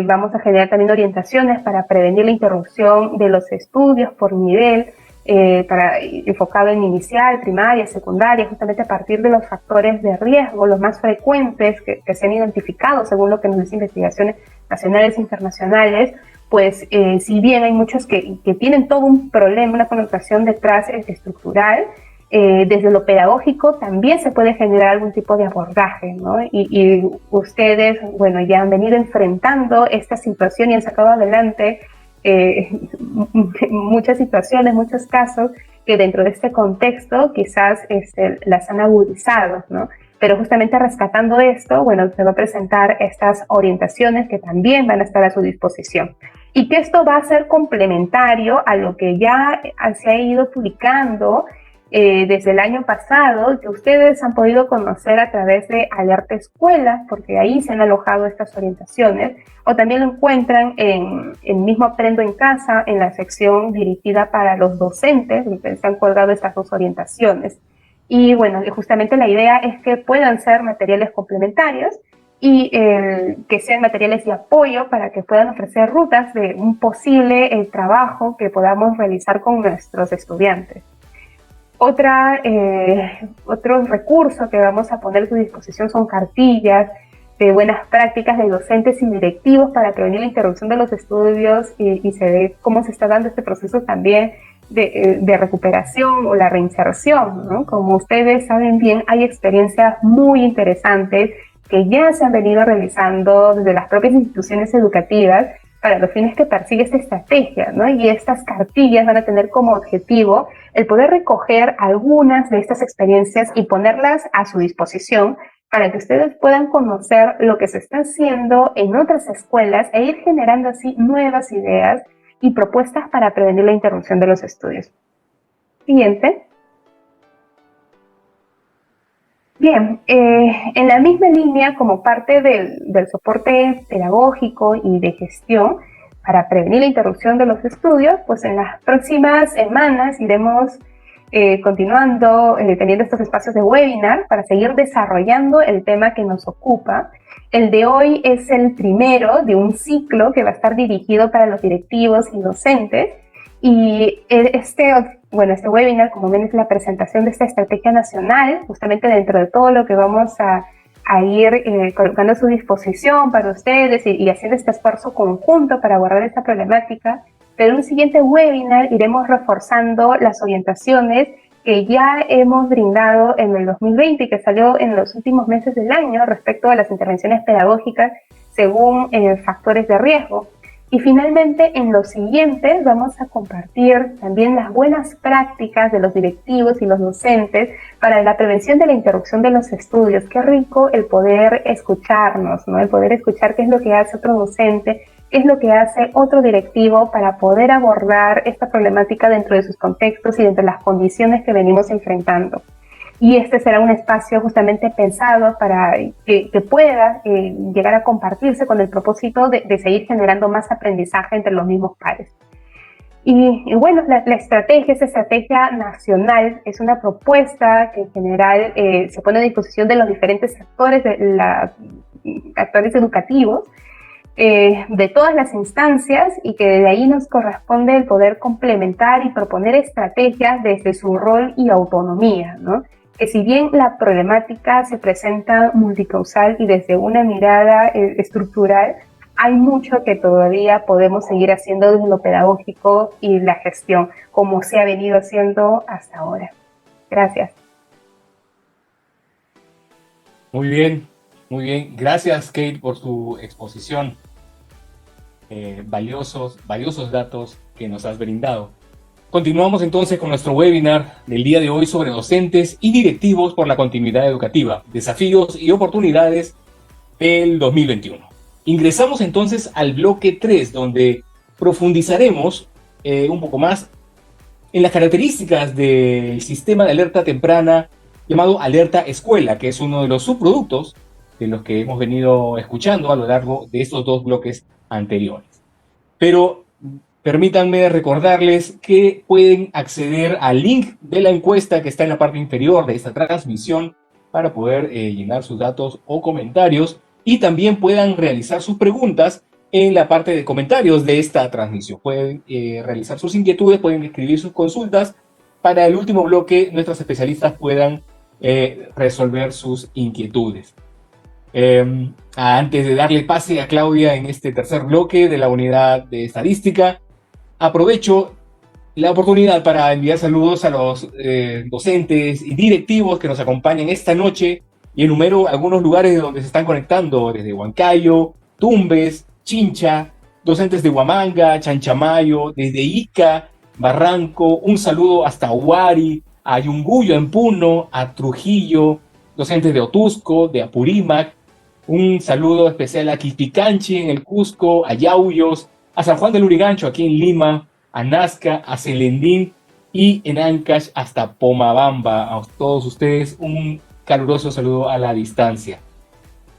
Vamos a generar también orientaciones para prevenir la interrupción de los estudios por nivel, enfocado en inicial, primaria, secundaria, justamente a partir de los factores de riesgo, los más frecuentes que se han identificado según lo que nos dicen investigaciones nacionales e internacionales. Pues si bien hay muchos que tienen todo un problema, una connotación detrás estructural, desde lo pedagógico también se puede generar algún tipo de abordaje, ¿no? Y ustedes, bueno, ya han venido enfrentando esta situación y han sacado adelante muchas situaciones, muchos casos que dentro de este contexto quizás las han agudizado, ¿no? Pero justamente rescatando esto, bueno, se va a presentar estas orientaciones que también van a estar a su disposición. Y que esto va a ser complementario a lo que ya se ha ido publicando desde el año pasado, que ustedes han podido conocer a través de Alerta Escuela, porque ahí se han alojado estas orientaciones, o también lo encuentran en el mismo Aprendo en Casa, en la sección dirigida para los docentes, donde se han colgado estas dos orientaciones. Y bueno, justamente la idea es que puedan ser materiales complementarios y que sean materiales de apoyo para que puedan ofrecer rutas de un posible trabajo que podamos realizar con nuestros estudiantes. Otro recurso que vamos a poner a su disposición son cartillas de buenas prácticas de docentes y directivos para prevenir la interrupción de los estudios y se ve cómo se está dando este proceso también de recuperación o la reinserción, ¿no? Como ustedes saben bien, hay experiencias muy interesantes que ya se han venido realizando desde las propias instituciones educativas para los fines que persigue esta estrategia, ¿no? Y estas cartillas van a tener como objetivo el poder recoger algunas de estas experiencias y ponerlas a su disposición para que ustedes puedan conocer lo que se está haciendo en otras escuelas e ir generando así nuevas ideas y propuestas para prevenir la interrupción de los estudios. Siguiente. Bien, en la misma línea, como parte del soporte pedagógico y de gestión para prevenir la interrupción de los estudios, pues en las próximas semanas iremos continuando teniendo estos espacios de webinar para seguir desarrollando el tema que nos ocupa. El de hoy es el primero de un ciclo que va a estar dirigido para los directivos y docentes. Y este webinar, como ven, es la presentación de esta estrategia nacional, justamente dentro de todo lo que vamos a ir colocando a su disposición para ustedes y haciendo este esfuerzo conjunto para abordar esta problemática. Pero en un siguiente webinar iremos reforzando las orientaciones que ya hemos brindado en el 2020 y que salió en los últimos meses del año respecto a las intervenciones pedagógicas según factores de riesgo. Y finalmente, en los siguientes vamos a compartir también las buenas prácticas de los directivos y los docentes para la prevención de la interrupción de los estudios. Qué rico el poder escucharnos, ¿no? El poder escuchar qué es lo que hace otro docente, qué es lo que hace otro directivo para poder abordar esta problemática dentro de sus contextos y dentro de las condiciones que venimos enfrentando. Y este será un espacio justamente pensado para que pueda llegar a compartirse con el propósito de seguir generando más aprendizaje entre los mismos pares. Y bueno, la estrategia, esa estrategia nacional, es una propuesta que en general se pone a disposición de los diferentes actores, actores educativos, de todas las instancias, y que de ahí nos corresponde el poder complementar y proponer estrategias desde su rol y autonomía, ¿no? Que si bien la problemática se presenta multicausal y desde una mirada estructural, hay mucho que todavía podemos seguir haciendo desde lo pedagógico y la gestión, como se ha venido haciendo hasta ahora. Gracias. Muy bien, muy bien. Gracias, Kate, por su exposición. Valiosos datos que nos has brindado. Continuamos entonces con nuestro webinar del día de hoy sobre docentes y directivos por la continuidad educativa, desafíos y oportunidades del 2021. Ingresamos entonces al bloque 3, donde profundizaremos un poco más en las características del sistema de alerta temprana llamado Alerta Escuela, que es uno de los subproductos de los que hemos venido escuchando a lo largo de estos dos bloques anteriores. Pero permítanme recordarles que pueden acceder al link de la encuesta que está en la parte inferior de esta transmisión para poder llenar sus datos o comentarios, y también puedan realizar sus preguntas en la parte de comentarios de esta transmisión. Pueden realizar sus inquietudes, pueden escribir sus consultas. Para el último bloque, nuestros especialistas puedan resolver sus inquietudes. Antes de darle pase a Claudia en este tercer bloque de la unidad de estadística, aprovecho la oportunidad para enviar saludos a los docentes y directivos que nos acompañan esta noche, y enumero algunos lugares de donde se están conectando: desde Huancayo, Tumbes, Chincha, docentes de Huamanga, Chanchamayo, desde Ica, Barranco, un saludo hasta Huari, a Yunguyo en Puno, a Trujillo, docentes de Otusco, de Apurímac, un saludo especial a Quilpicanchi en el Cusco, a Yauyos, a San Juan del Lurigancho aquí en Lima, a Nazca, a Celendín, y en Ancash hasta Pomabamba. A todos ustedes un caluroso saludo a la distancia.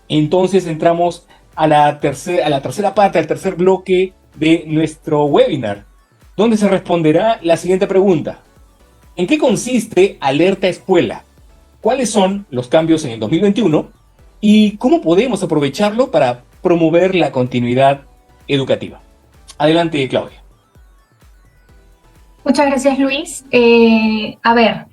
Entonces entramos a la tercera parte, al tercer bloque de nuestro webinar, donde se responderá la siguiente pregunta: ¿en qué consiste Alerta Escuela? ¿Cuáles son los cambios en el 2021? ¿Y cómo podemos aprovecharlo para promover la continuidad educativa? Adelante, Claudia. Muchas gracias, Luis. A ver,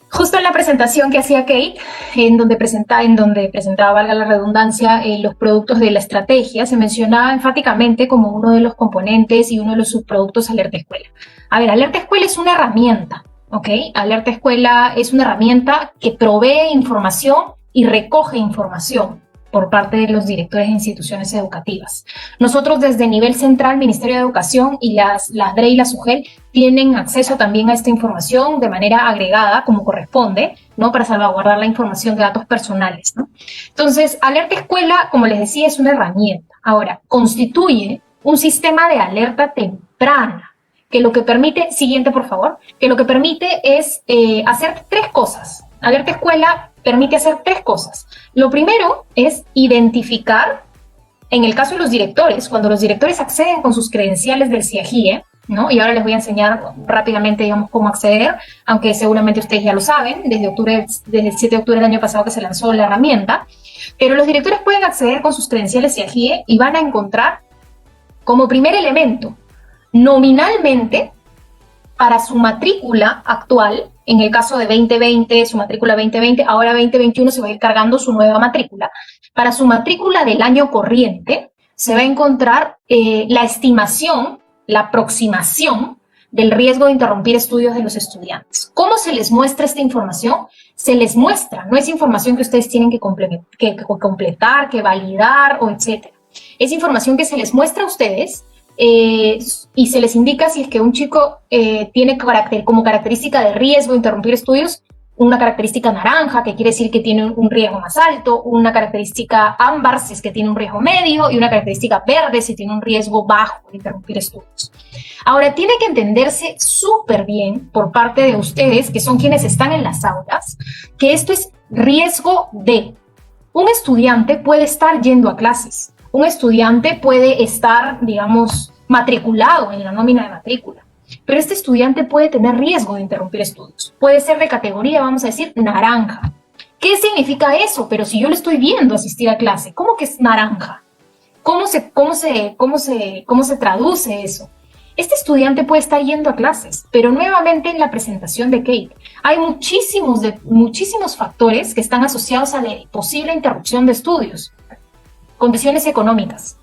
justo en la presentación que hacía Kate, en donde presentaba, valga la redundancia, los productos de la estrategia, se mencionaba enfáticamente como uno de los componentes y uno de los subproductos Alerta Escuela. A ver, Alerta Escuela es una herramienta, ¿ok? Alerta Escuela es una herramienta que provee información y recoge información por parte de los directores de instituciones educativas. Nosotros desde nivel central, Ministerio de Educación, y las DRE y la SUGEL tienen acceso también a esta información de manera agregada, como corresponde, ¿no? Para salvaguardar la información de datos personales, ¿no? Entonces, Alerta Escuela, como les decía, es una herramienta. Ahora, constituye un sistema de alerta temprana, que lo que permite, siguiente por favor, que lo que permite es hacer tres cosas. Alerta Escuela permite hacer tres cosas. Lo primero es identificar, en el caso de los directores, cuando los directores acceden con sus credenciales del CIAGIE, ¿no? Y ahora les voy a enseñar rápidamente, digamos, cómo acceder, aunque seguramente ustedes ya lo saben, desde el 7 de octubre del año pasado que se lanzó la herramienta, pero los directores pueden acceder con sus credenciales CIAGIE y van a encontrar como primer elemento, nominalmente, para su matrícula actual, en el caso de 2020, su matrícula 2020, ahora 2021 se va a ir cargando su nueva matrícula. Para su matrícula del año corriente, se va a encontrar la estimación, la aproximación del riesgo de interrumpir estudios de los estudiantes. ¿Cómo se les muestra esta información? Se les muestra, no es información que ustedes tienen que completar, que validar o etcétera. Es información que se les muestra a ustedes y se les indica si es que un chico tiene como característica de riesgo de interrumpir estudios una característica naranja, que quiere decir que tiene un riesgo más alto, una característica ámbar si es que tiene un riesgo medio y una característica verde si tiene un riesgo bajo de interrumpir estudios. Ahora, tiene que entenderse súper bien por parte de ustedes, que son quienes están en las aulas, que esto es riesgo de. Un estudiante puede estar yendo a clases, un estudiante puede estar, digamos, matriculado en la nómina de matrícula, pero este estudiante puede tener riesgo de interrumpir estudios. Puede ser de categoría, vamos a decir, naranja. ¿Qué significa eso? Pero si yo lo estoy viendo asistir a clase, ¿cómo que es naranja? ¿Cómo se traduce eso? Este estudiante puede estar yendo a clases, pero nuevamente en la presentación de Kate hay muchísimos factores que están asociados a la posible interrupción de estudios. Condiciones económicas,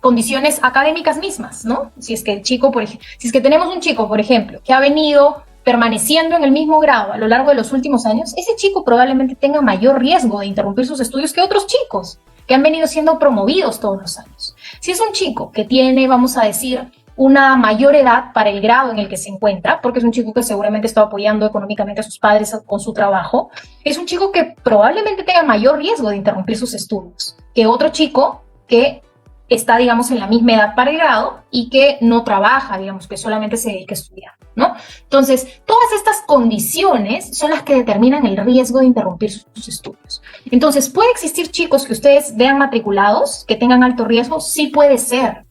condiciones académicas mismas, ¿no? Si es que el chico, si es que tenemos un chico, por ejemplo, que ha venido permaneciendo en el mismo grado a lo largo de los últimos años, ese chico probablemente tenga mayor riesgo de interrumpir sus estudios que otros chicos que han venido siendo promovidos todos los años. Si es un chico que tiene, vamos a decir, una mayor edad para el grado en el que se encuentra, porque es un chico que seguramente está apoyando económicamente a sus padres con su trabajo, es un chico que probablemente tenga mayor riesgo de interrumpir sus estudios que otro chico que está, digamos, en la misma edad para el grado y que no trabaja, digamos, que solamente se dedica a estudiar, ¿no? Entonces, todas estas condiciones son las que determinan el riesgo de interrumpir sus estudios. Entonces, ¿puede existir chicos que ustedes vean matriculados, que tengan alto riesgo? Sí puede ser,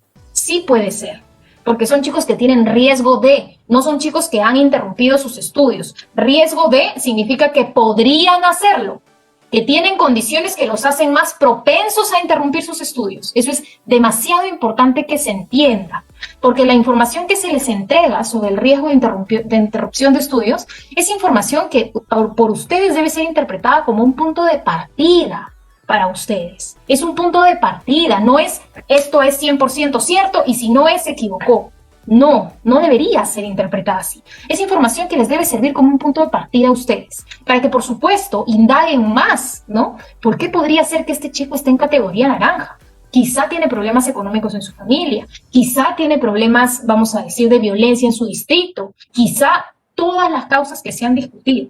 porque son chicos que tienen riesgo de, no son chicos que han interrumpido sus estudios. Riesgo de significa que podrían hacerlo, que tienen condiciones que los hacen más propensos a interrumpir sus estudios. Eso es demasiado importante que se entienda, porque la información que se les entrega sobre el riesgo de interrupción de estudios es información que por ustedes debe ser interpretada como un punto de partida para ustedes. Es un punto de partida, no es esto es 100% cierto y si no es, se equivocó. No debería ser interpretada así. Es información que les debe servir como un punto de partida a ustedes, para que, por supuesto, indaguen más, ¿no? ¿Por qué podría ser que este chico esté en categoría naranja? Quizá tiene problemas económicos en su familia, quizá tiene problemas, vamos a decir, de violencia en su distrito, quizá todas las causas que se han discutido.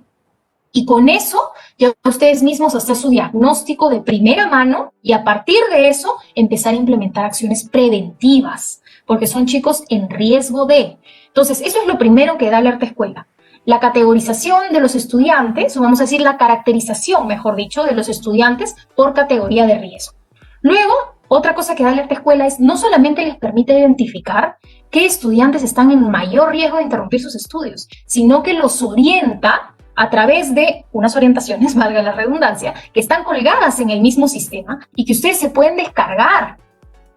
Y con eso, ya ustedes mismos hacer su diagnóstico de primera mano y a partir de eso empezar a implementar acciones preventivas, porque son chicos en riesgo de. Entonces, eso es lo primero que da Alerta Escuela. La categorización de los estudiantes, o vamos a decir la caracterización, mejor dicho, de los estudiantes por categoría de riesgo. Luego, otra cosa que da Alerta Escuela es no solamente les permite identificar qué estudiantes están en mayor riesgo de interrumpir sus estudios, sino que los orienta a través de unas orientaciones, valga la redundancia, que están colgadas en el mismo sistema y que ustedes se pueden descargar.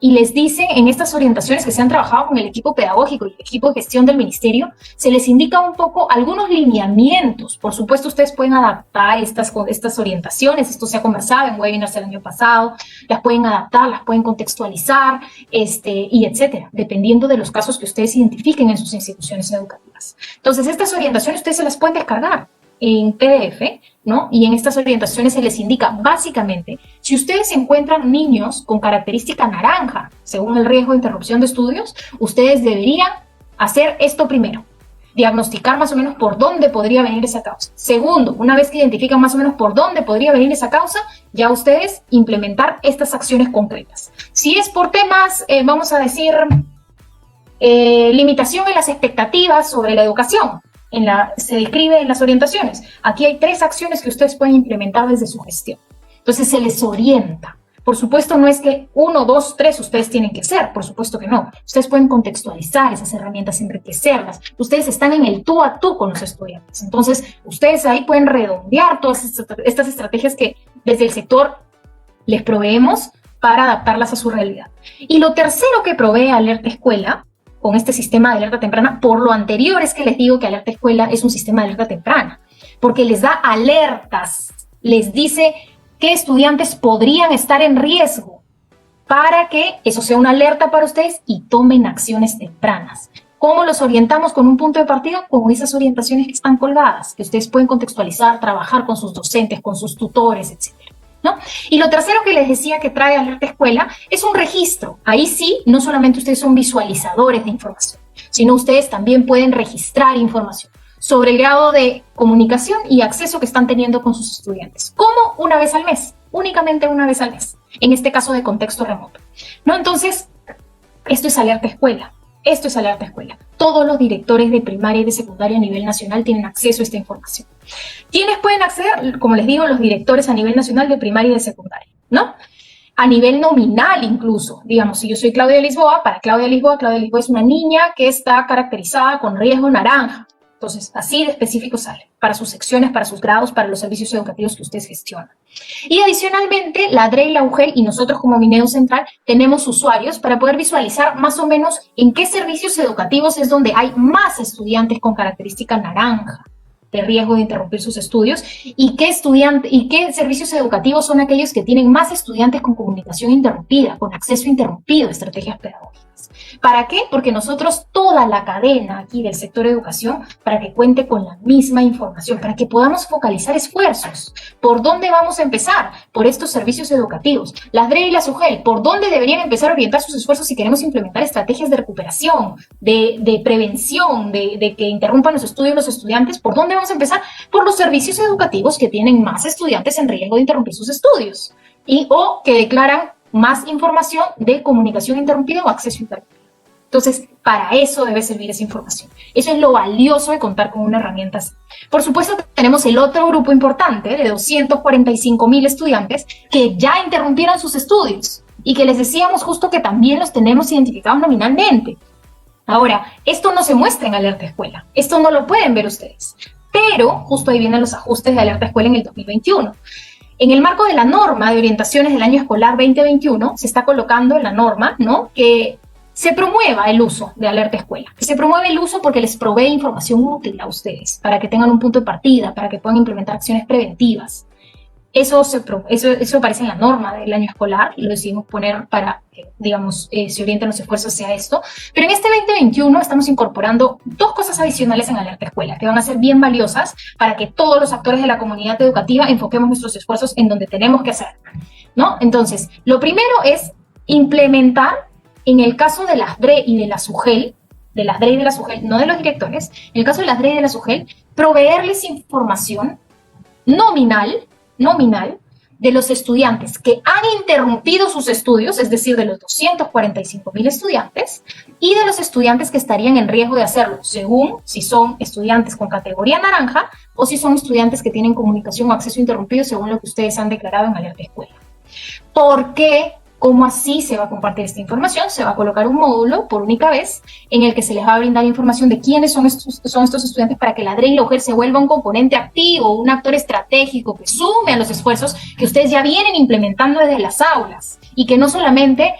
Y les dicen en estas orientaciones que se han trabajado con el equipo pedagógico y el equipo de gestión del ministerio, se les indica un poco algunos lineamientos. Por supuesto, ustedes pueden adaptar estas orientaciones, esto se ha conversado en webinars el año pasado, las pueden adaptar, las pueden contextualizar, y etcétera, dependiendo de los casos que ustedes identifiquen en sus instituciones educativas. Entonces, estas orientaciones ustedes se las pueden descargar en PDF, ¿no? Y en estas orientaciones se les indica básicamente, si ustedes encuentran niños con característica naranja, según el riesgo de interrupción de estudios, ustedes deberían hacer esto primero, diagnosticar más o menos por dónde podría venir esa causa. Segundo, una vez que identifican más o menos por dónde podría venir esa causa, ya ustedes implementar estas acciones concretas. Si es por temas, vamos a decir, limitación en las expectativas sobre la educación, se describe en las orientaciones. Aquí hay 3 acciones que ustedes pueden implementar desde su gestión. Entonces se les orienta. Por supuesto, no es que 1, 2, 3 ustedes tienen que hacer, por supuesto que no. Ustedes pueden contextualizar esas herramientas, enriquecerlas. Ustedes están en el tú a tú con los estudiantes. Entonces, ustedes ahí pueden redondear todas estas estrategias que desde el sector les proveemos para adaptarlas a su realidad. Y lo tercero que provee Alerta Escuela con este sistema de alerta temprana, por lo anterior es que les digo que Alerta Escuela es un sistema de alerta temprana, porque les da alertas, les dice qué estudiantes podrían estar en riesgo para que eso sea una alerta para ustedes y tomen acciones tempranas. ¿Cómo los orientamos con un punto de partida? Con esas orientaciones que están colgadas, que ustedes pueden contextualizar, trabajar con sus docentes, con sus tutores, etc. ¿No? Y lo tercero que les decía que trae Alerta Escuela es un registro. Ahí sí, no solamente ustedes son visualizadores de información, sino ustedes también pueden registrar información sobre el grado de comunicación y acceso que están teniendo con sus estudiantes. ¿Cómo? Una vez al mes, únicamente una vez al mes, en este caso de contexto remoto, ¿no? Entonces, esto es Alerta Escuela. Esto es Alerta Escuela. Todos los directores de primaria y de secundaria a nivel nacional tienen acceso a esta información. ¿Quiénes pueden acceder? Como les digo, los directores a nivel nacional de primaria y de secundaria, ¿no? A nivel nominal incluso. Digamos, si yo soy Claudia Lisboa, para Claudia Lisboa es una niña que está caracterizada con riesgo naranja. Entonces, así de específico sale, para sus secciones, para sus grados, para los servicios educativos que ustedes gestionan. Y adicionalmente, la DRE y la UGEL y nosotros como Minedo Central tenemos usuarios para poder visualizar más o menos en qué servicios educativos es donde hay más estudiantes con característica naranja de riesgo de interrumpir sus estudios y qué servicios educativos son aquellos que tienen más estudiantes con comunicación interrumpida, con acceso interrumpido a estrategias pedagógicas. ¿Para qué? Porque nosotros, toda la cadena aquí del sector educación, para que cuente con la misma información, para que podamos focalizar esfuerzos. ¿Por dónde vamos a empezar? Por estos servicios educativos. Las DRE y las UGEL, ¿por dónde deberían empezar a orientar sus esfuerzos si queremos implementar estrategias de recuperación, de prevención, de que interrumpan los estudios los estudiantes? ¿Por dónde vamos a empezar? Por los servicios educativos que tienen más estudiantes en riesgo de interrumpir sus estudios o que declaran más información de comunicación interrumpida o acceso interrumpido. Entonces, para eso debe servir esa información. Eso es lo valioso de contar con una herramienta así. Por supuesto, tenemos el otro grupo importante de 245,000 estudiantes que ya interrumpieron sus estudios y que les decíamos justo que también los tenemos identificados nominalmente. Ahora, esto no se muestra en Alerta Escuela. Esto no lo pueden ver ustedes. Pero justo ahí vienen los ajustes de Alerta Escuela en el 2021. En el marco de la norma de orientaciones del año escolar 2021, se está colocando en la norma, ¿no?, que se promueva el uso de Alerta Escuela, que se promueve el uso porque les provee información útil a ustedes, para que tengan un punto de partida, para que puedan implementar acciones preventivas. Eso aparece en la norma del año escolar y lo decidimos poner para que, digamos, se orienten los esfuerzos hacia esto. Pero en este 2021 estamos incorporando dos cosas adicionales en Alerta Escuela que van a ser bien valiosas para que todos los actores de la comunidad educativa enfoquemos nuestros esfuerzos en donde tenemos que hacer, ¿no? Entonces, lo primero es implementar, en el caso de las DRE y de las UGEL, no de los directores, en el caso de las DRE y de las UGEL, proveerles información nominal de los estudiantes que han interrumpido sus estudios, es decir, de los 245,000 estudiantes, y de los estudiantes que estarían en riesgo de hacerlo, según si son estudiantes con categoría naranja o si son estudiantes que tienen comunicación o acceso interrumpido, según lo que ustedes han declarado en Alerta Escuela. ¿Por qué? ¿Cómo así se va a compartir esta información? Se va a colocar un módulo por única vez en el que se les va a brindar información de quiénes son estos estudiantes para que la DRE y la UGEL se vuelva un componente activo, un actor estratégico que sume a los esfuerzos que ustedes ya vienen implementando desde las aulas y que no solamente,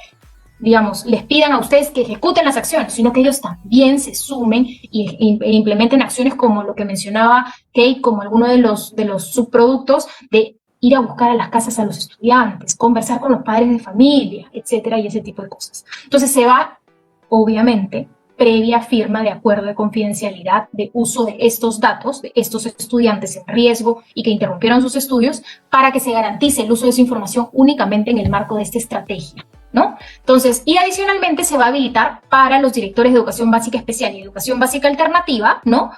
digamos, les pidan a ustedes que ejecuten las acciones, sino que ellos también se sumen e implementen acciones como lo que mencionaba Kate, como alguno de los subproductos de ir a buscar a las casas a los estudiantes, conversar con los padres de familia, etcétera, y ese tipo de cosas. Entonces se va, obviamente, previa firma de acuerdo de confidencialidad de uso de estos datos, de estos estudiantes en riesgo y que interrumpieron sus estudios, para que se garantice el uso de esa información únicamente en el marco de esta estrategia, ¿no? Entonces, y adicionalmente se va a habilitar para los directores de educación básica especial y educación básica alternativa, ¿no?,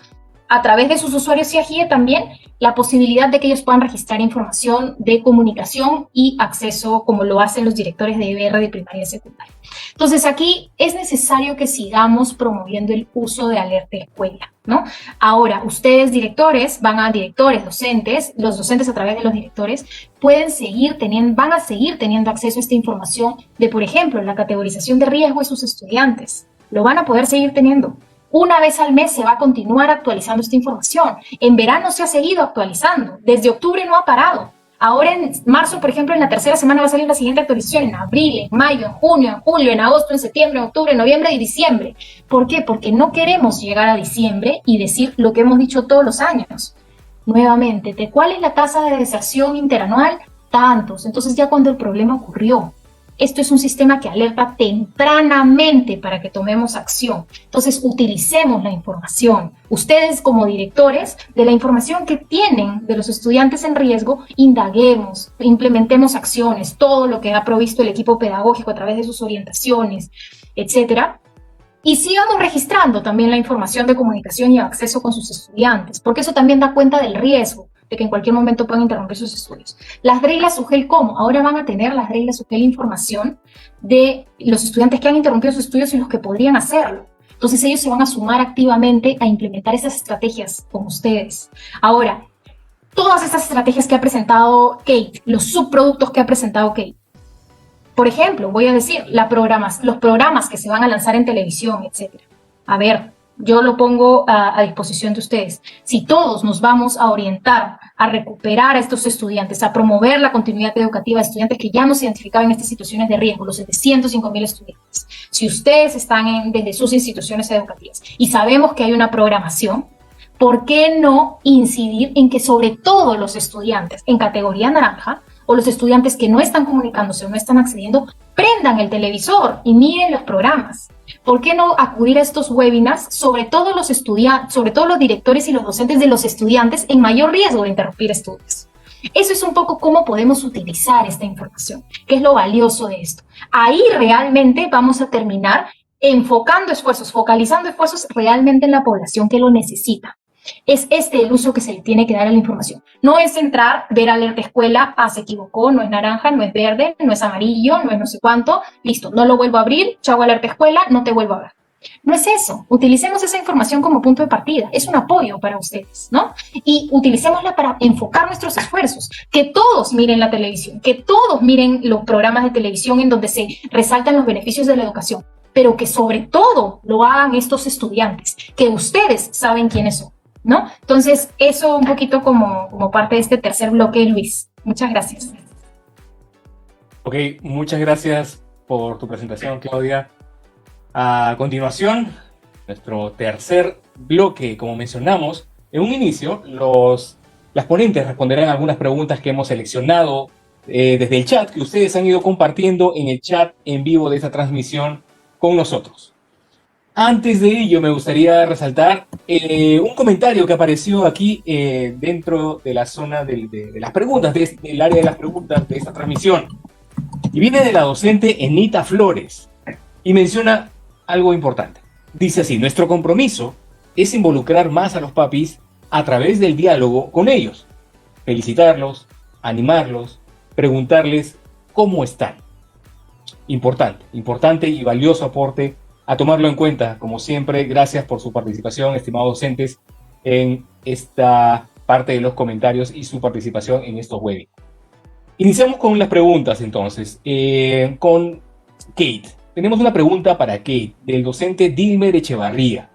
a través de sus usuarios CIAGIE también, la posibilidad de que ellos puedan registrar información de comunicación y acceso, como lo hacen los directores de EBR de primaria y secundaria. Entonces, aquí es necesario que sigamos promoviendo el uso de Alerta Escuela, ¿no? Ahora, ustedes directores, docentes, los docentes a través de los directores, van a seguir teniendo acceso a esta información de, por ejemplo, la categorización de riesgo de sus estudiantes. Lo van a poder seguir teniendo. Una vez al mes se va a continuar actualizando esta información. En verano se ha seguido actualizando. Desde octubre no ha parado. Ahora en marzo, por ejemplo, en la tercera semana va a salir la siguiente actualización. En abril, en mayo, en junio, en julio, en agosto, en septiembre, en octubre, en noviembre y diciembre. ¿Por qué? Porque no queremos llegar a diciembre y decir lo que hemos dicho todos los años. Nuevamente, ¿de cuál es la tasa de deserción interanual? Tantos. Entonces ya cuando el problema ocurrió. Esto es un sistema que alerta tempranamente para que tomemos acción. Entonces, utilicemos la información. Ustedes, como directores, de la información que tienen de los estudiantes en riesgo, indaguemos, implementemos acciones, todo lo que ha provisto el equipo pedagógico a través de sus orientaciones, etcétera. Y sigamos registrando también la información de comunicación y acceso con sus estudiantes, porque eso también da cuenta del riesgo de que en cualquier momento puedan interrumpir sus estudios. Las reglas UGEL, ¿cómo? Ahora van a tener las reglas UGEL información de los estudiantes que han interrumpido sus estudios y los que podrían hacerlo. Entonces ellos se van a sumar activamente a implementar esas estrategias con ustedes. Ahora, todas estas estrategias que ha presentado Kate, los subproductos que ha presentado Kate, por ejemplo, voy a decir, los programas que se van a lanzar en televisión, etc. A ver, yo lo pongo a disposición de ustedes. Si todos nos vamos a orientar a recuperar a estos estudiantes, a promover la continuidad educativa de estudiantes que ya no se identificaban en estas situaciones de riesgo, los 705,000 estudiantes, si ustedes están desde sus instituciones educativas y sabemos que hay una programación, ¿por qué no incidir en que sobre todo los estudiantes en categoría naranja o los estudiantes que no están comunicándose o no están accediendo, prendan el televisor y miren los programas? ¿Por qué no acudir a estos webinars, sobre todo los estudiantes, sobre todo los directores y los docentes de los estudiantes en mayor riesgo de interrumpir estudios? Eso es un poco cómo podemos utilizar esta información, que es lo valioso de esto. Ahí realmente vamos a terminar enfocando esfuerzos, focalizando esfuerzos realmente en la población que lo necesita. Es este el uso que se le tiene que dar a la información. No es entrar, ver alerta escuela, se equivocó, no es naranja, no es verde, no es amarillo, no es no sé cuánto, listo, no lo vuelvo a abrir, chau alerta escuela, no te vuelvo a ver. No es eso. Utilicemos esa información como punto de partida. Es un apoyo para ustedes, ¿no? Y utilicémosla para enfocar nuestros esfuerzos. Que todos miren la televisión, que todos miren los programas de televisión en donde se resaltan los beneficios de la educación, pero que sobre todo lo hagan estos estudiantes, que ustedes saben quiénes son, ¿no? Entonces, eso un poquito como parte de este tercer bloque, Luis. Muchas gracias. Ok, muchas gracias por tu presentación, Claudia. A continuación, nuestro tercer bloque, como mencionamos, en un inicio, las ponentes responderán algunas preguntas que hemos seleccionado desde el chat, que ustedes han ido compartiendo en el chat en vivo de esta transmisión con nosotros. Antes de ello, me gustaría resaltar un comentario que apareció aquí dentro de la zona de las preguntas, del área de las preguntas de esta transmisión. Y viene de la docente Enita Flores y menciona algo importante. Dice así: nuestro compromiso es involucrar más a los papis a través del diálogo con ellos. Felicitarlos, animarlos, preguntarles cómo están. Importante y valioso aporte a tomarlo en cuenta. Como siempre, gracias por su participación, estimados docentes, en esta parte de los comentarios y su participación en estos webinars. Iniciamos con las preguntas, entonces, con Kate. Tenemos una pregunta para Kate, del docente Dilmer Echevarría.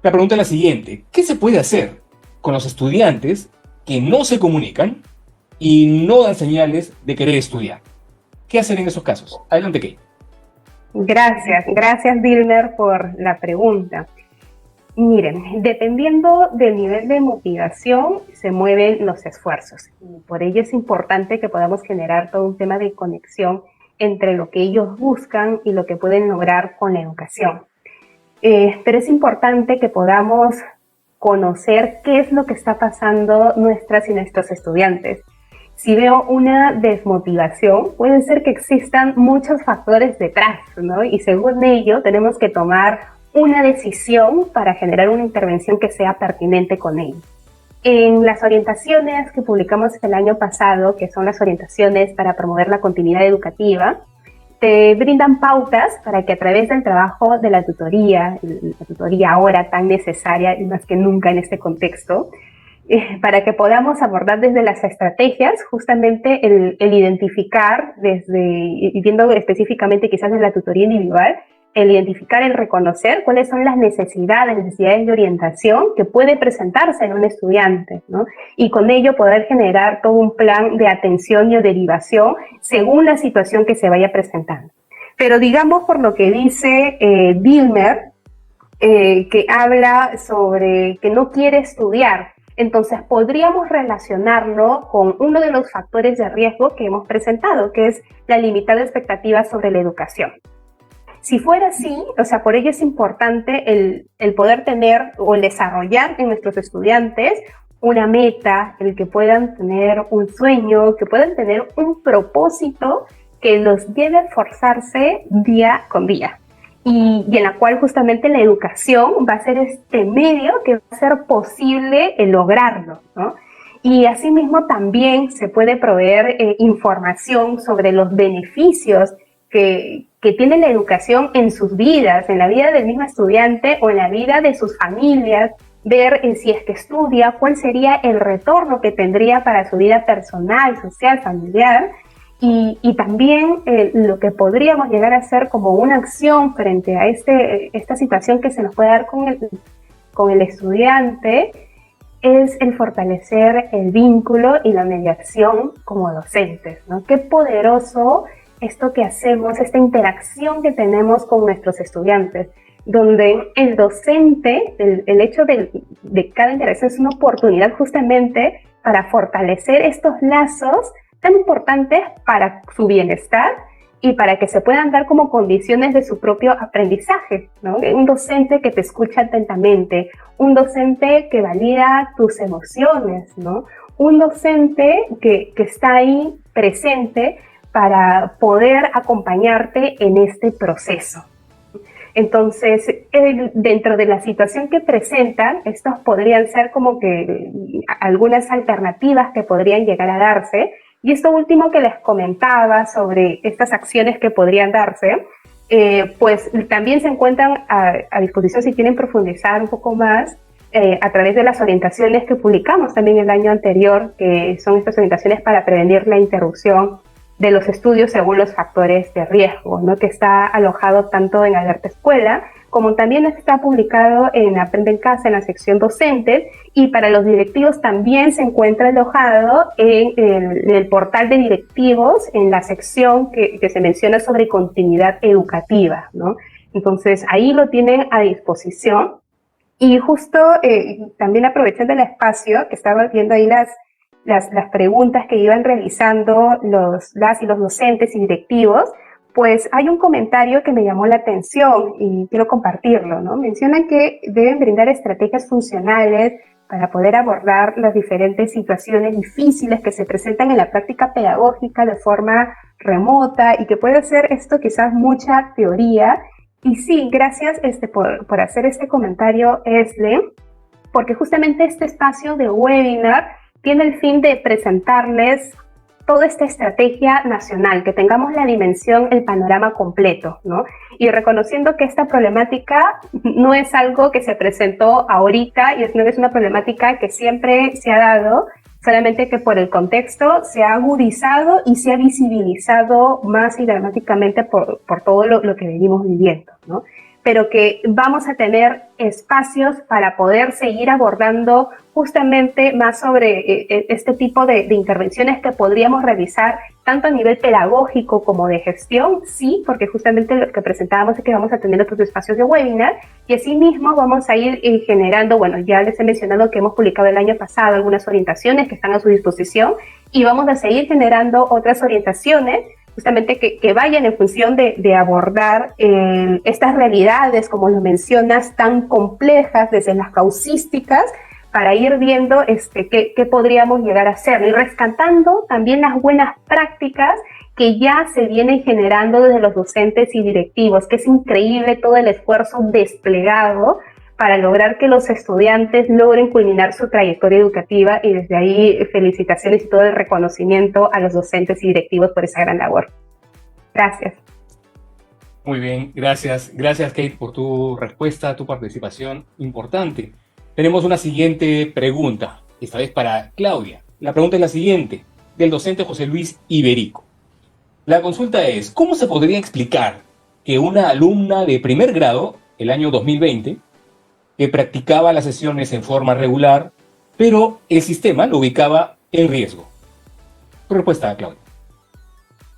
La pregunta es la siguiente: ¿qué se puede hacer con los estudiantes que no se comunican y no dan señales de querer estudiar? ¿Qué hacer en esos casos? Adelante, Kate. Gracias Dilmer por la pregunta. Miren, dependiendo del nivel de motivación se mueven los esfuerzos, y por ello es importante que podamos generar todo un tema de conexión entre lo que ellos buscan y lo que pueden lograr con la educación. Pero es importante que podamos conocer qué es lo que está pasando nuestras y nuestros estudiantes. Si veo una desmotivación, puede ser que existan muchos factores detrás, ¿no? Y según ello tenemos que tomar una decisión para generar una intervención que sea pertinente con ellos. En las orientaciones que publicamos el año pasado, que son las orientaciones para promover la continuidad educativa, te brindan pautas para que a través del trabajo de la tutoría ahora tan necesaria y más que nunca en este contexto, para que podamos abordar desde las estrategias justamente el identificar, y viendo específicamente quizás en la tutoría individual, el identificar, el reconocer cuáles son las necesidades de orientación que puede presentarse en un estudiante, ¿no? Y con ello poder generar todo un plan de atención y de derivación según la situación que se vaya presentando. Pero digamos, por lo que dice Dilmer, que habla sobre que no quiere estudiar, Entonces podríamos relacionarlo con uno de los factores de riesgo que hemos presentado, que es la limitada expectativa sobre la educación. Si fuera así, o sea, por ello es importante el poder tener o el desarrollar en nuestros estudiantes una meta, el que puedan tener un sueño, que puedan tener un propósito que los lleve a esforzarse día con día. Y en la cual justamente la educación va a ser este medio que va a hacer posible el lograrlo, ¿no? Y asimismo también se puede proveer información sobre los beneficios que tiene la educación en sus vidas, en la vida del mismo estudiante o en la vida de sus familias, ver si es que estudia, cuál sería el retorno que tendría para su vida personal, social, familiar, y también lo que podríamos llegar a hacer como una acción frente a esta situación que se nos puede dar con el estudiante es el fortalecer el vínculo y la mediación como docentes, ¿no? Qué poderoso esto que hacemos, esta interacción que tenemos con nuestros estudiantes, donde el docente, el hecho de cada interacción es una oportunidad justamente para fortalecer estos lazos tan importantes para su bienestar y para que se puedan dar como condiciones de su propio aprendizaje, ¿no? Un docente que te escucha atentamente, un docente que valida tus emociones, ¿no? Un docente que está ahí presente para poder acompañarte en este proceso. Entonces, dentro de la situación que presentan, estos podrían ser como que algunas alternativas que podrían llegar a darse. Y esto último que les comentaba sobre estas acciones que podrían darse, pues también se encuentran a disposición si quieren profundizar un poco más a través de las orientaciones que publicamos también el año anterior, que son estas orientaciones para prevenir la interrupción de los estudios según los factores de riesgo, ¿no? Que está alojado tanto en Alerta Escuela, como también está publicado en Aprende en Casa, en la sección docentes, y para los directivos también se encuentra alojado en el portal de directivos, en la sección que se menciona sobre continuidad educativa, ¿no? Entonces, ahí lo tienen a disposición. Y justo también aprovechando el espacio, que estaba viendo ahí las preguntas que iban realizando las y los docentes y directivos, pues hay un comentario que me llamó la atención y quiero compartirlo, ¿no? Mencionan que deben brindar estrategias funcionales para poder abordar las diferentes situaciones difíciles que se presentan en la práctica pedagógica de forma remota y que puede ser esto quizás mucha teoría. Y sí, gracias por hacer este comentario, Esle, porque justamente este espacio de webinar tiene el fin de presentarles toda esta estrategia nacional, que tengamos la dimensión, el panorama completo, ¿no? Y reconociendo que esta problemática no es algo que se presentó ahorita y no es una problemática que siempre se ha dado, solamente que por el contexto se ha agudizado y se ha visibilizado más y dramáticamente por todo lo que venimos viviendo, ¿no? Pero que vamos a tener espacios para poder seguir abordando justamente más sobre este tipo de intervenciones que podríamos realizar tanto a nivel pedagógico como de gestión, sí, porque justamente lo que presentábamos es que vamos a tener otros espacios de webinar y asimismo vamos a ir generando, bueno, ya les he mencionado que hemos publicado el año pasado algunas orientaciones que están a su disposición y vamos a seguir generando otras orientaciones justamente que vayan en función de abordar estas realidades, como lo mencionas, tan complejas desde las causísticas, para ir viendo qué podríamos llegar a hacer y rescatando también las buenas prácticas que ya se vienen generando desde los docentes y directivos, que es increíble todo el esfuerzo desplegado para lograr que los estudiantes logren culminar su trayectoria educativa y desde ahí felicitaciones y todo el reconocimiento a los docentes y directivos por esa gran labor. Gracias. Muy bien, gracias. Gracias, Kate, por tu respuesta, tu participación importante. Tenemos una siguiente pregunta, esta vez para Claudia. La pregunta es la siguiente, del docente José Luis Iberico. La consulta es, ¿cómo se podría explicar que una alumna de primer grado, el año 2020, que practicaba las sesiones en forma regular, pero el sistema lo ubicaba en riesgo? Tu respuesta, Claudia.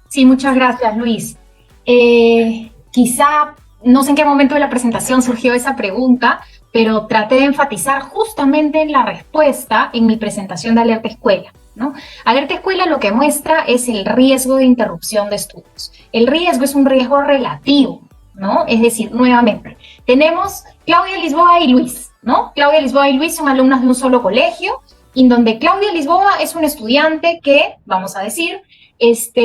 Sí, muchas gracias, Luis. Quizá, no sé en qué momento de la presentación surgió esa pregunta, pero traté de enfatizar justamente en la respuesta en mi presentación de Alerta Escuela, ¿no? Alerta Escuela lo que muestra es el riesgo de interrupción de estudios. El riesgo es un riesgo relativo, ¿no? Es decir, nuevamente, tenemos Claudia Lisboa y Luis, ¿no? Claudia Lisboa y Luis son alumnas de un solo colegio, en donde Claudia Lisboa es un estudiante que, vamos a decir, está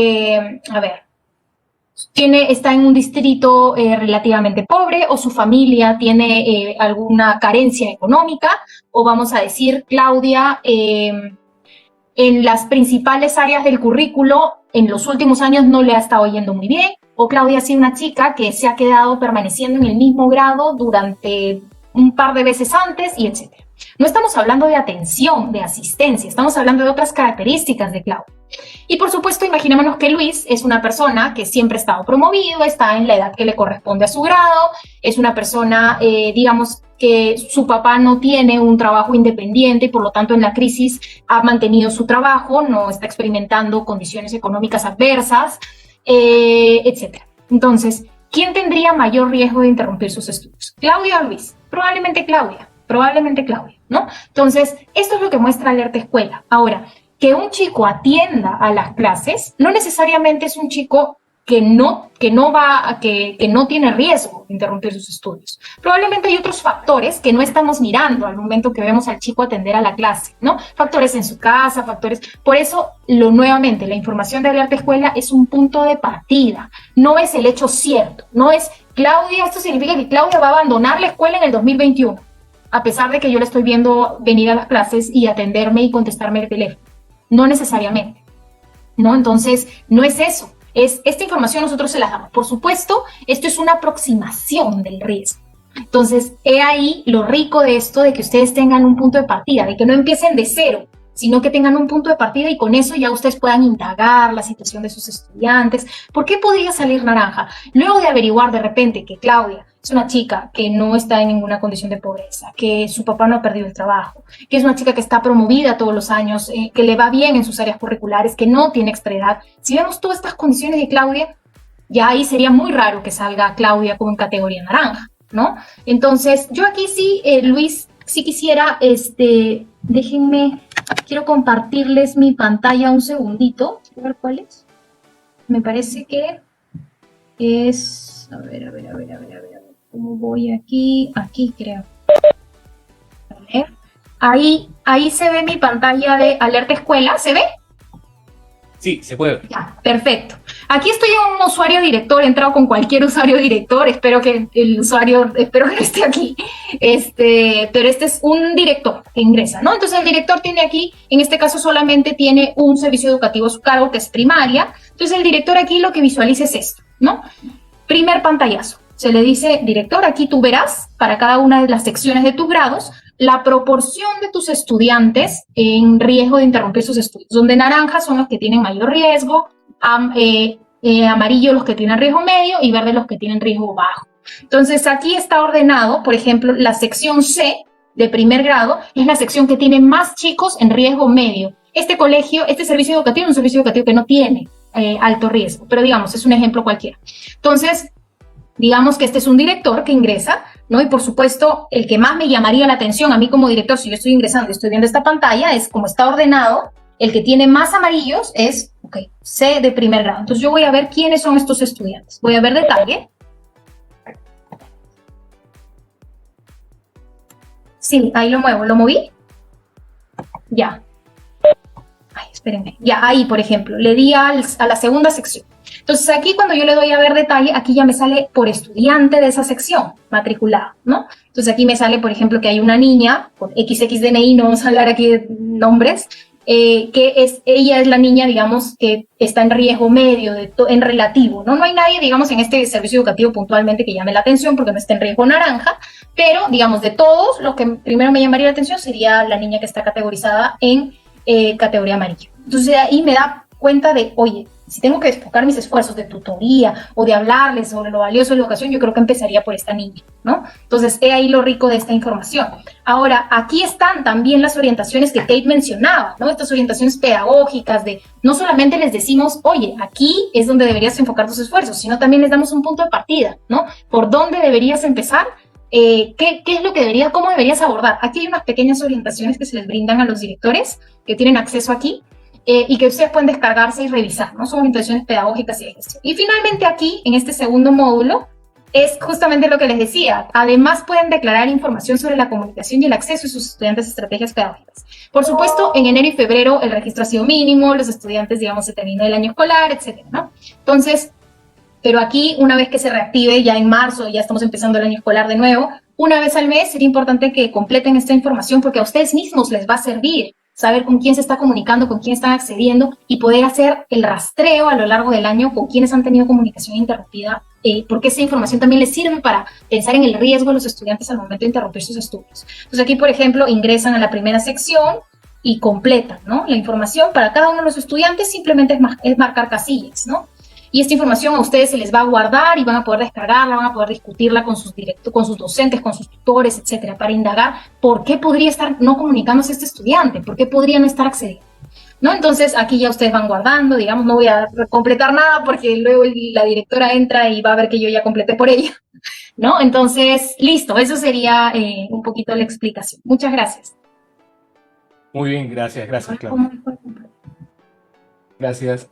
en un distrito relativamente pobre, o su familia tiene alguna carencia económica, o vamos a decir, Claudia, en las principales áreas del currículo, en los últimos años no le ha estado yendo muy bien, o Claudia ha sido una chica que se ha quedado permaneciendo en el mismo grado durante un par de veces antes, y etc. No estamos hablando de atención, de asistencia, estamos hablando de otras características de Claudia. Y por supuesto, imaginémonos que Luis es una persona que siempre ha estado promovido, está en la edad que le corresponde a su grado, es una persona, digamos, que su papá no tiene un trabajo independiente y por lo tanto en la crisis ha mantenido su trabajo, no está experimentando condiciones económicas adversas, etc. Entonces, ¿quién tendría mayor riesgo de interrumpir sus estudios? ¿Claudia o Luis? Probablemente Claudia, ¿no? Entonces, esto es lo que muestra Alerta Escuela. Ahora, que un chico atienda a las clases no necesariamente es un chico que no tiene riesgo de interrumpir sus estudios. Probablemente hay otros factores que no estamos mirando al momento que vemos al chico atender a la clase, ¿no? Factores en su casa, factores... Por eso, nuevamente, la información de Alerta Escuela es un punto de partida, no es el hecho cierto, no es Claudia, esto significa que Claudia va a abandonar la escuela en el 2021, a pesar de que yo le estoy viendo venir a las clases y atenderme y contestarme el teléfono. No necesariamente, ¿no? Entonces, no es eso. Esta información nosotros se la damos. Por supuesto, esto es una aproximación del riesgo. Entonces, he ahí lo rico de esto, de que ustedes tengan un punto de partida, de que no empiecen de cero, sino que tengan un punto de partida y con eso ya ustedes puedan indagar la situación de sus estudiantes. ¿Por qué podría salir naranja? Luego de averiguar de repente que Claudia es una chica que no está en ninguna condición de pobreza, que su papá no ha perdido el trabajo, que es una chica que está promovida todos los años, que le va bien en sus áreas curriculares, que no tiene extraedad. Si vemos todas estas condiciones de Claudia, ya ahí sería muy raro que salga Claudia como en categoría naranja, ¿no? Entonces, yo aquí sí, Luis, sí quisiera, déjenme, quiero compartirles mi pantalla un segundito. A ver cuál es. Me parece que es, a ver. ¿Cómo voy aquí? Aquí creo. A ver. Ahí se ve mi pantalla de Alerta Escuela, ¿se ve? Sí, se puede. Ya, perfecto. Aquí estoy en un usuario director, he entrado con cualquier usuario director, espero que el usuario, espero que no esté aquí, pero este es un director que ingresa, ¿no? Entonces el director tiene aquí, en este caso solamente tiene un servicio educativo a su cargo, que es primaria. Entonces el director aquí lo que visualiza es esto, ¿no? Primer pantallazo. Se le dice, director, aquí tú verás para cada una de las secciones de tus grados la proporción de tus estudiantes en riesgo de interrumpir sus estudios, donde naranja son los que tienen mayor riesgo, amarillo los que tienen riesgo medio y verde los que tienen riesgo bajo. Entonces aquí está ordenado, por ejemplo, la sección C de primer grado es la sección que tiene más chicos en riesgo medio. Este servicio educativo es un servicio educativo que no tiene alto riesgo, pero digamos, es un ejemplo cualquiera. Entonces, digamos que este es un director que ingresa, ¿no? Y por supuesto, el que más me llamaría la atención a mí como director, si yo estoy ingresando y estoy viendo esta pantalla, es como está ordenado, el que tiene más amarillos es, C de primer grado. Entonces yo voy a ver quiénes son estos estudiantes. Voy a ver detalle. Sí, ahí lo muevo. ¿Lo moví? Ya. Ay, espérenme. Ya, ahí, por ejemplo, le di a la segunda sección. Entonces aquí cuando yo le doy a ver detalle, aquí ya me sale por estudiante de esa sección, matriculado, ¿no? Entonces aquí me sale, por ejemplo, que hay una niña con XXDNI, no vamos a hablar aquí de nombres, ella es la niña, digamos, que está en riesgo medio, en relativo, ¿no? No hay nadie, digamos, en este servicio educativo puntualmente que llame la atención porque no está en riesgo naranja, pero, digamos, de todos, lo que primero me llamaría la atención sería la niña que está categorizada en categoría amarilla. Entonces ahí me da cuenta de, oye, si tengo que enfocar mis esfuerzos de tutoría o de hablarles sobre lo valioso de la educación, yo creo que empezaría por esta niña, ¿no? Entonces, he ahí lo rico de esta información. Ahora, aquí están también las orientaciones que Kate mencionaba, ¿no? Estas orientaciones pedagógicas de, no solamente les decimos, oye, aquí es donde deberías enfocar tus esfuerzos, sino también les damos un punto de partida, ¿no? ¿Por dónde deberías empezar ¿qué es lo que cómo deberías abordar? Aquí hay unas pequeñas orientaciones que se les brindan a los directores que tienen acceso aquí y que ustedes pueden descargarse y revisar, ¿no? Son orientaciones pedagógicas y de gestión. Y finalmente aquí, en este segundo módulo, es justamente lo que les decía. Además, pueden declarar información sobre la comunicación y el acceso de sus estudiantes a estrategias pedagógicas. Por supuesto, en enero y febrero el registro ha sido mínimo, los estudiantes, digamos, se terminó el año escolar, etcétera, ¿no? Entonces, pero aquí, una vez que se reactive, ya en marzo, ya estamos empezando el año escolar de nuevo, una vez al mes sería importante que completen esta información porque a ustedes mismos les va a servir saber con quién se está comunicando, con quién están accediendo y poder hacer el rastreo a lo largo del año con quienes han tenido comunicación interrumpida, porque esa información también les sirve para pensar en el riesgo de los estudiantes al momento de interrumpir sus estudios. Entonces aquí, por ejemplo, ingresan a la primera sección y completan, ¿no? La información para cada uno de los estudiantes simplemente es marcar casillas, ¿no? Y esta información a ustedes se les va a guardar y van a poder descargarla, van a poder discutirla con sus docentes, con sus tutores, etcétera, para indagar por qué podría estar no comunicándose este estudiante, por qué podría no estar accediendo, ¿no? Entonces, aquí ya ustedes van guardando, digamos, no voy a completar nada porque luego la directora entra y va a ver que yo ya completé por ella, ¿no? Entonces, listo, eso sería un poquito la explicación. Muchas gracias. Muy bien, gracias, Claudia. Gracias.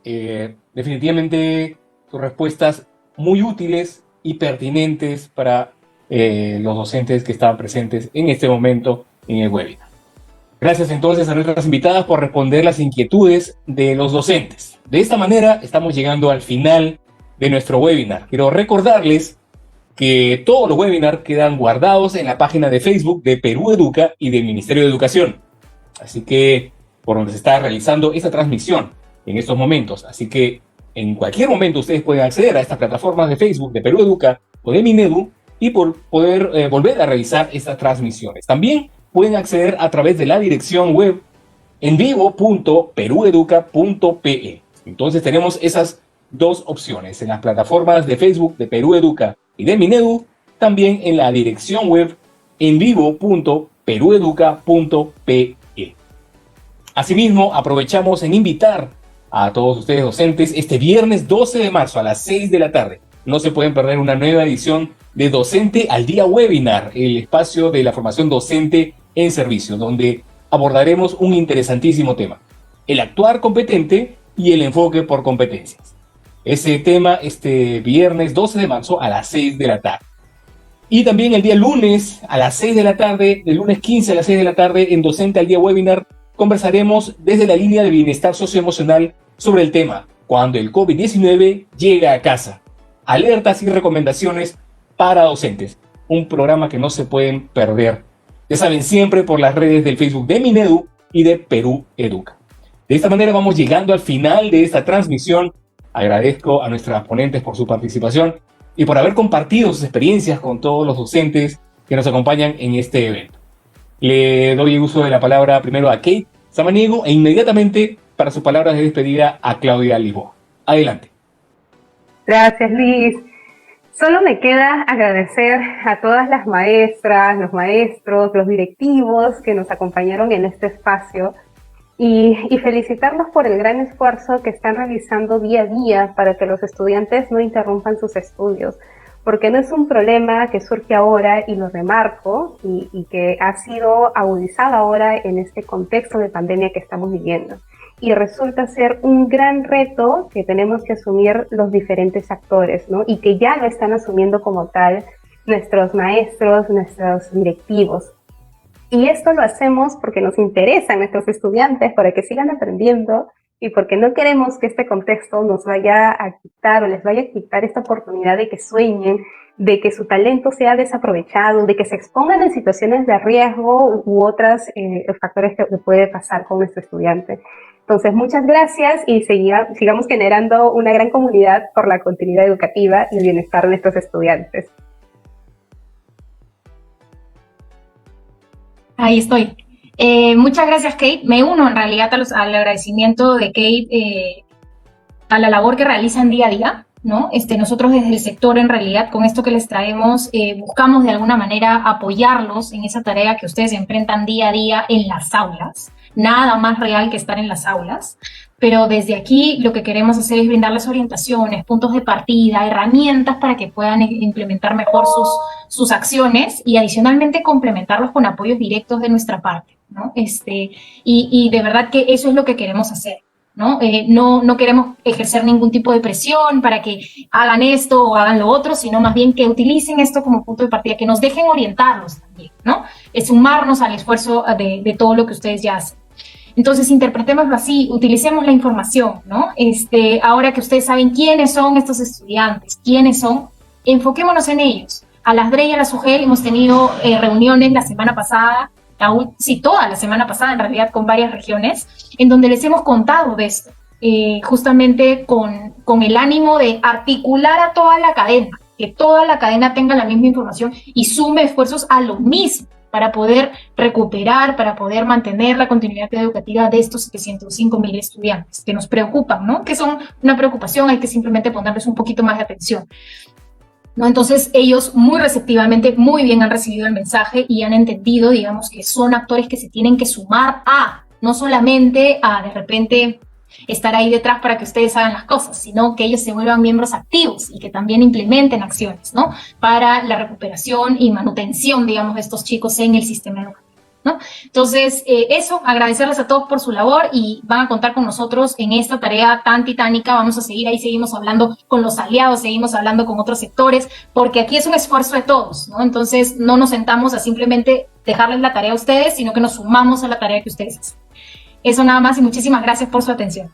Definitivamente tus respuestas muy útiles y pertinentes para los docentes que estaban presentes en este momento en el webinar. Gracias entonces a nuestras invitadas por responder las inquietudes de los docentes. De esta manera estamos llegando al final de nuestro webinar. Quiero recordarles que todos los webinars quedan guardados en la página de Facebook de Perú Educa y del Ministerio de Educación. Así que por donde se está realizando esta transmisión en estos momentos. Así que en cualquier momento ustedes pueden acceder a estas plataformas de Facebook de Perú Educa o de Minedu y por poder volver a revisar estas transmisiones. También pueden acceder a través de la dirección web envivo.perueduca.pe. Entonces tenemos esas dos opciones en las plataformas de Facebook de Perú Educa y de Minedu, también en la dirección web envivo.perueduca.pe. Asimismo, aprovechamos en invitar a todos ustedes docentes este viernes 12 de marzo a las 6 de la tarde. No se pueden perder una nueva edición de Docente al Día Webinar, el espacio de la formación docente en servicio, donde abordaremos un interesantísimo tema: el actuar competente y el enfoque por competencias. Ese tema este viernes 12 de marzo a las 6 de la tarde. Y también el día lunes a las 6 de la tarde, el lunes 15 a las 6 de la tarde, en Docente al Día Webinar, conversaremos desde la línea de bienestar socioemocional sobre el tema cuando el COVID-19 llega a casa. Alertas y recomendaciones para docentes. Un programa que no se pueden perder. Ya saben, siempre por las redes del Facebook de Minedu y de Perú Educa. De esta manera vamos llegando al final de esta transmisión. Agradezco a nuestras ponentes por su participación y por haber compartido sus experiencias con todos los docentes que nos acompañan en este evento. Le doy el uso de la palabra primero a Kate Samaniego e inmediatamente para sus palabras de despedida a Claudia Lisboa. Adelante. Gracias, Luis. Solo me queda agradecer a todas las maestras, los maestros, los directivos que nos acompañaron en este espacio y felicitarlos por el gran esfuerzo que están realizando día a día para que los estudiantes no interrumpan sus estudios, porque no es un problema que surge ahora, y lo remarco, y que ha sido agudizado ahora en este contexto de pandemia que estamos viviendo. Y resulta ser un gran reto que tenemos que asumir los diferentes actores, ¿no? Y que ya lo están asumiendo como tal nuestros maestros, nuestros directivos. Y esto lo hacemos porque nos interesan nuestros estudiantes para que sigan aprendiendo y porque no queremos que este contexto nos vaya a quitar o les vaya a quitar esta oportunidad de que sueñen, de que su talento sea desaprovechado, de que se expongan en situaciones de riesgo u otros factores que puede pasar con nuestro estudiante. Entonces, muchas gracias y sigamos generando una gran comunidad por la continuidad educativa y el bienestar de nuestros estudiantes. Ahí estoy. Muchas gracias, Kate. Me uno en realidad al agradecimiento de Kate a la labor que realizan día a día, ¿no? Nosotros desde el sector, en realidad, con esto que les traemos, buscamos de alguna manera apoyarlos en esa tarea que ustedes enfrentan día a día en las aulas, nada más real que estar en las aulas, pero desde aquí lo que queremos hacer es brindarles orientaciones, puntos de partida, herramientas para que puedan implementar mejor sus acciones y adicionalmente complementarlos con apoyos directos de nuestra parte, ¿no? Y de verdad que eso es lo que queremos hacer, ¿no? No queremos ejercer ningún tipo de presión para que hagan esto o hagan lo otro, sino más bien que utilicen esto como punto de partida, que nos dejen orientarlos también, ¿no? Es sumarnos al esfuerzo de todo lo que ustedes ya hacen. Entonces, interpretémoslo así, utilicemos la información, ¿no? Ahora que ustedes saben quiénes son estos estudiantes, quiénes son, enfoquémonos en ellos. A las DRE y a la SUGEL hemos tenido reuniones la semana pasada, toda la semana pasada en realidad, con varias regiones, en donde les hemos contado de esto, justamente con el ánimo de articular a toda la cadena, que toda la cadena tenga la misma información y sume esfuerzos a lo mismo, para poder recuperar, para poder mantener la continuidad educativa de estos 705,000 estudiantes que nos preocupan, ¿no? Que son una preocupación, hay que simplemente ponerles un poquito más de atención, ¿no? Entonces ellos muy receptivamente, muy bien han recibido el mensaje y han entendido, digamos, que son actores que se tienen que sumar no solamente a de repente estar ahí detrás para que ustedes hagan las cosas, sino que ellos se vuelvan miembros activos y que también implementen acciones, ¿no? Para la recuperación y manutención, digamos, de estos chicos en el sistema educativo, ¿no? Entonces, agradecerles a todos por su labor y van a contar con nosotros en esta tarea tan titánica. Vamos a seguir ahí, seguimos hablando con los aliados, seguimos hablando con otros sectores, porque aquí es un esfuerzo de todos, ¿no? Entonces, no nos sentamos a simplemente dejarles la tarea a ustedes, sino que nos sumamos a la tarea que ustedes hacen. Eso nada más y muchísimas gracias por su atención.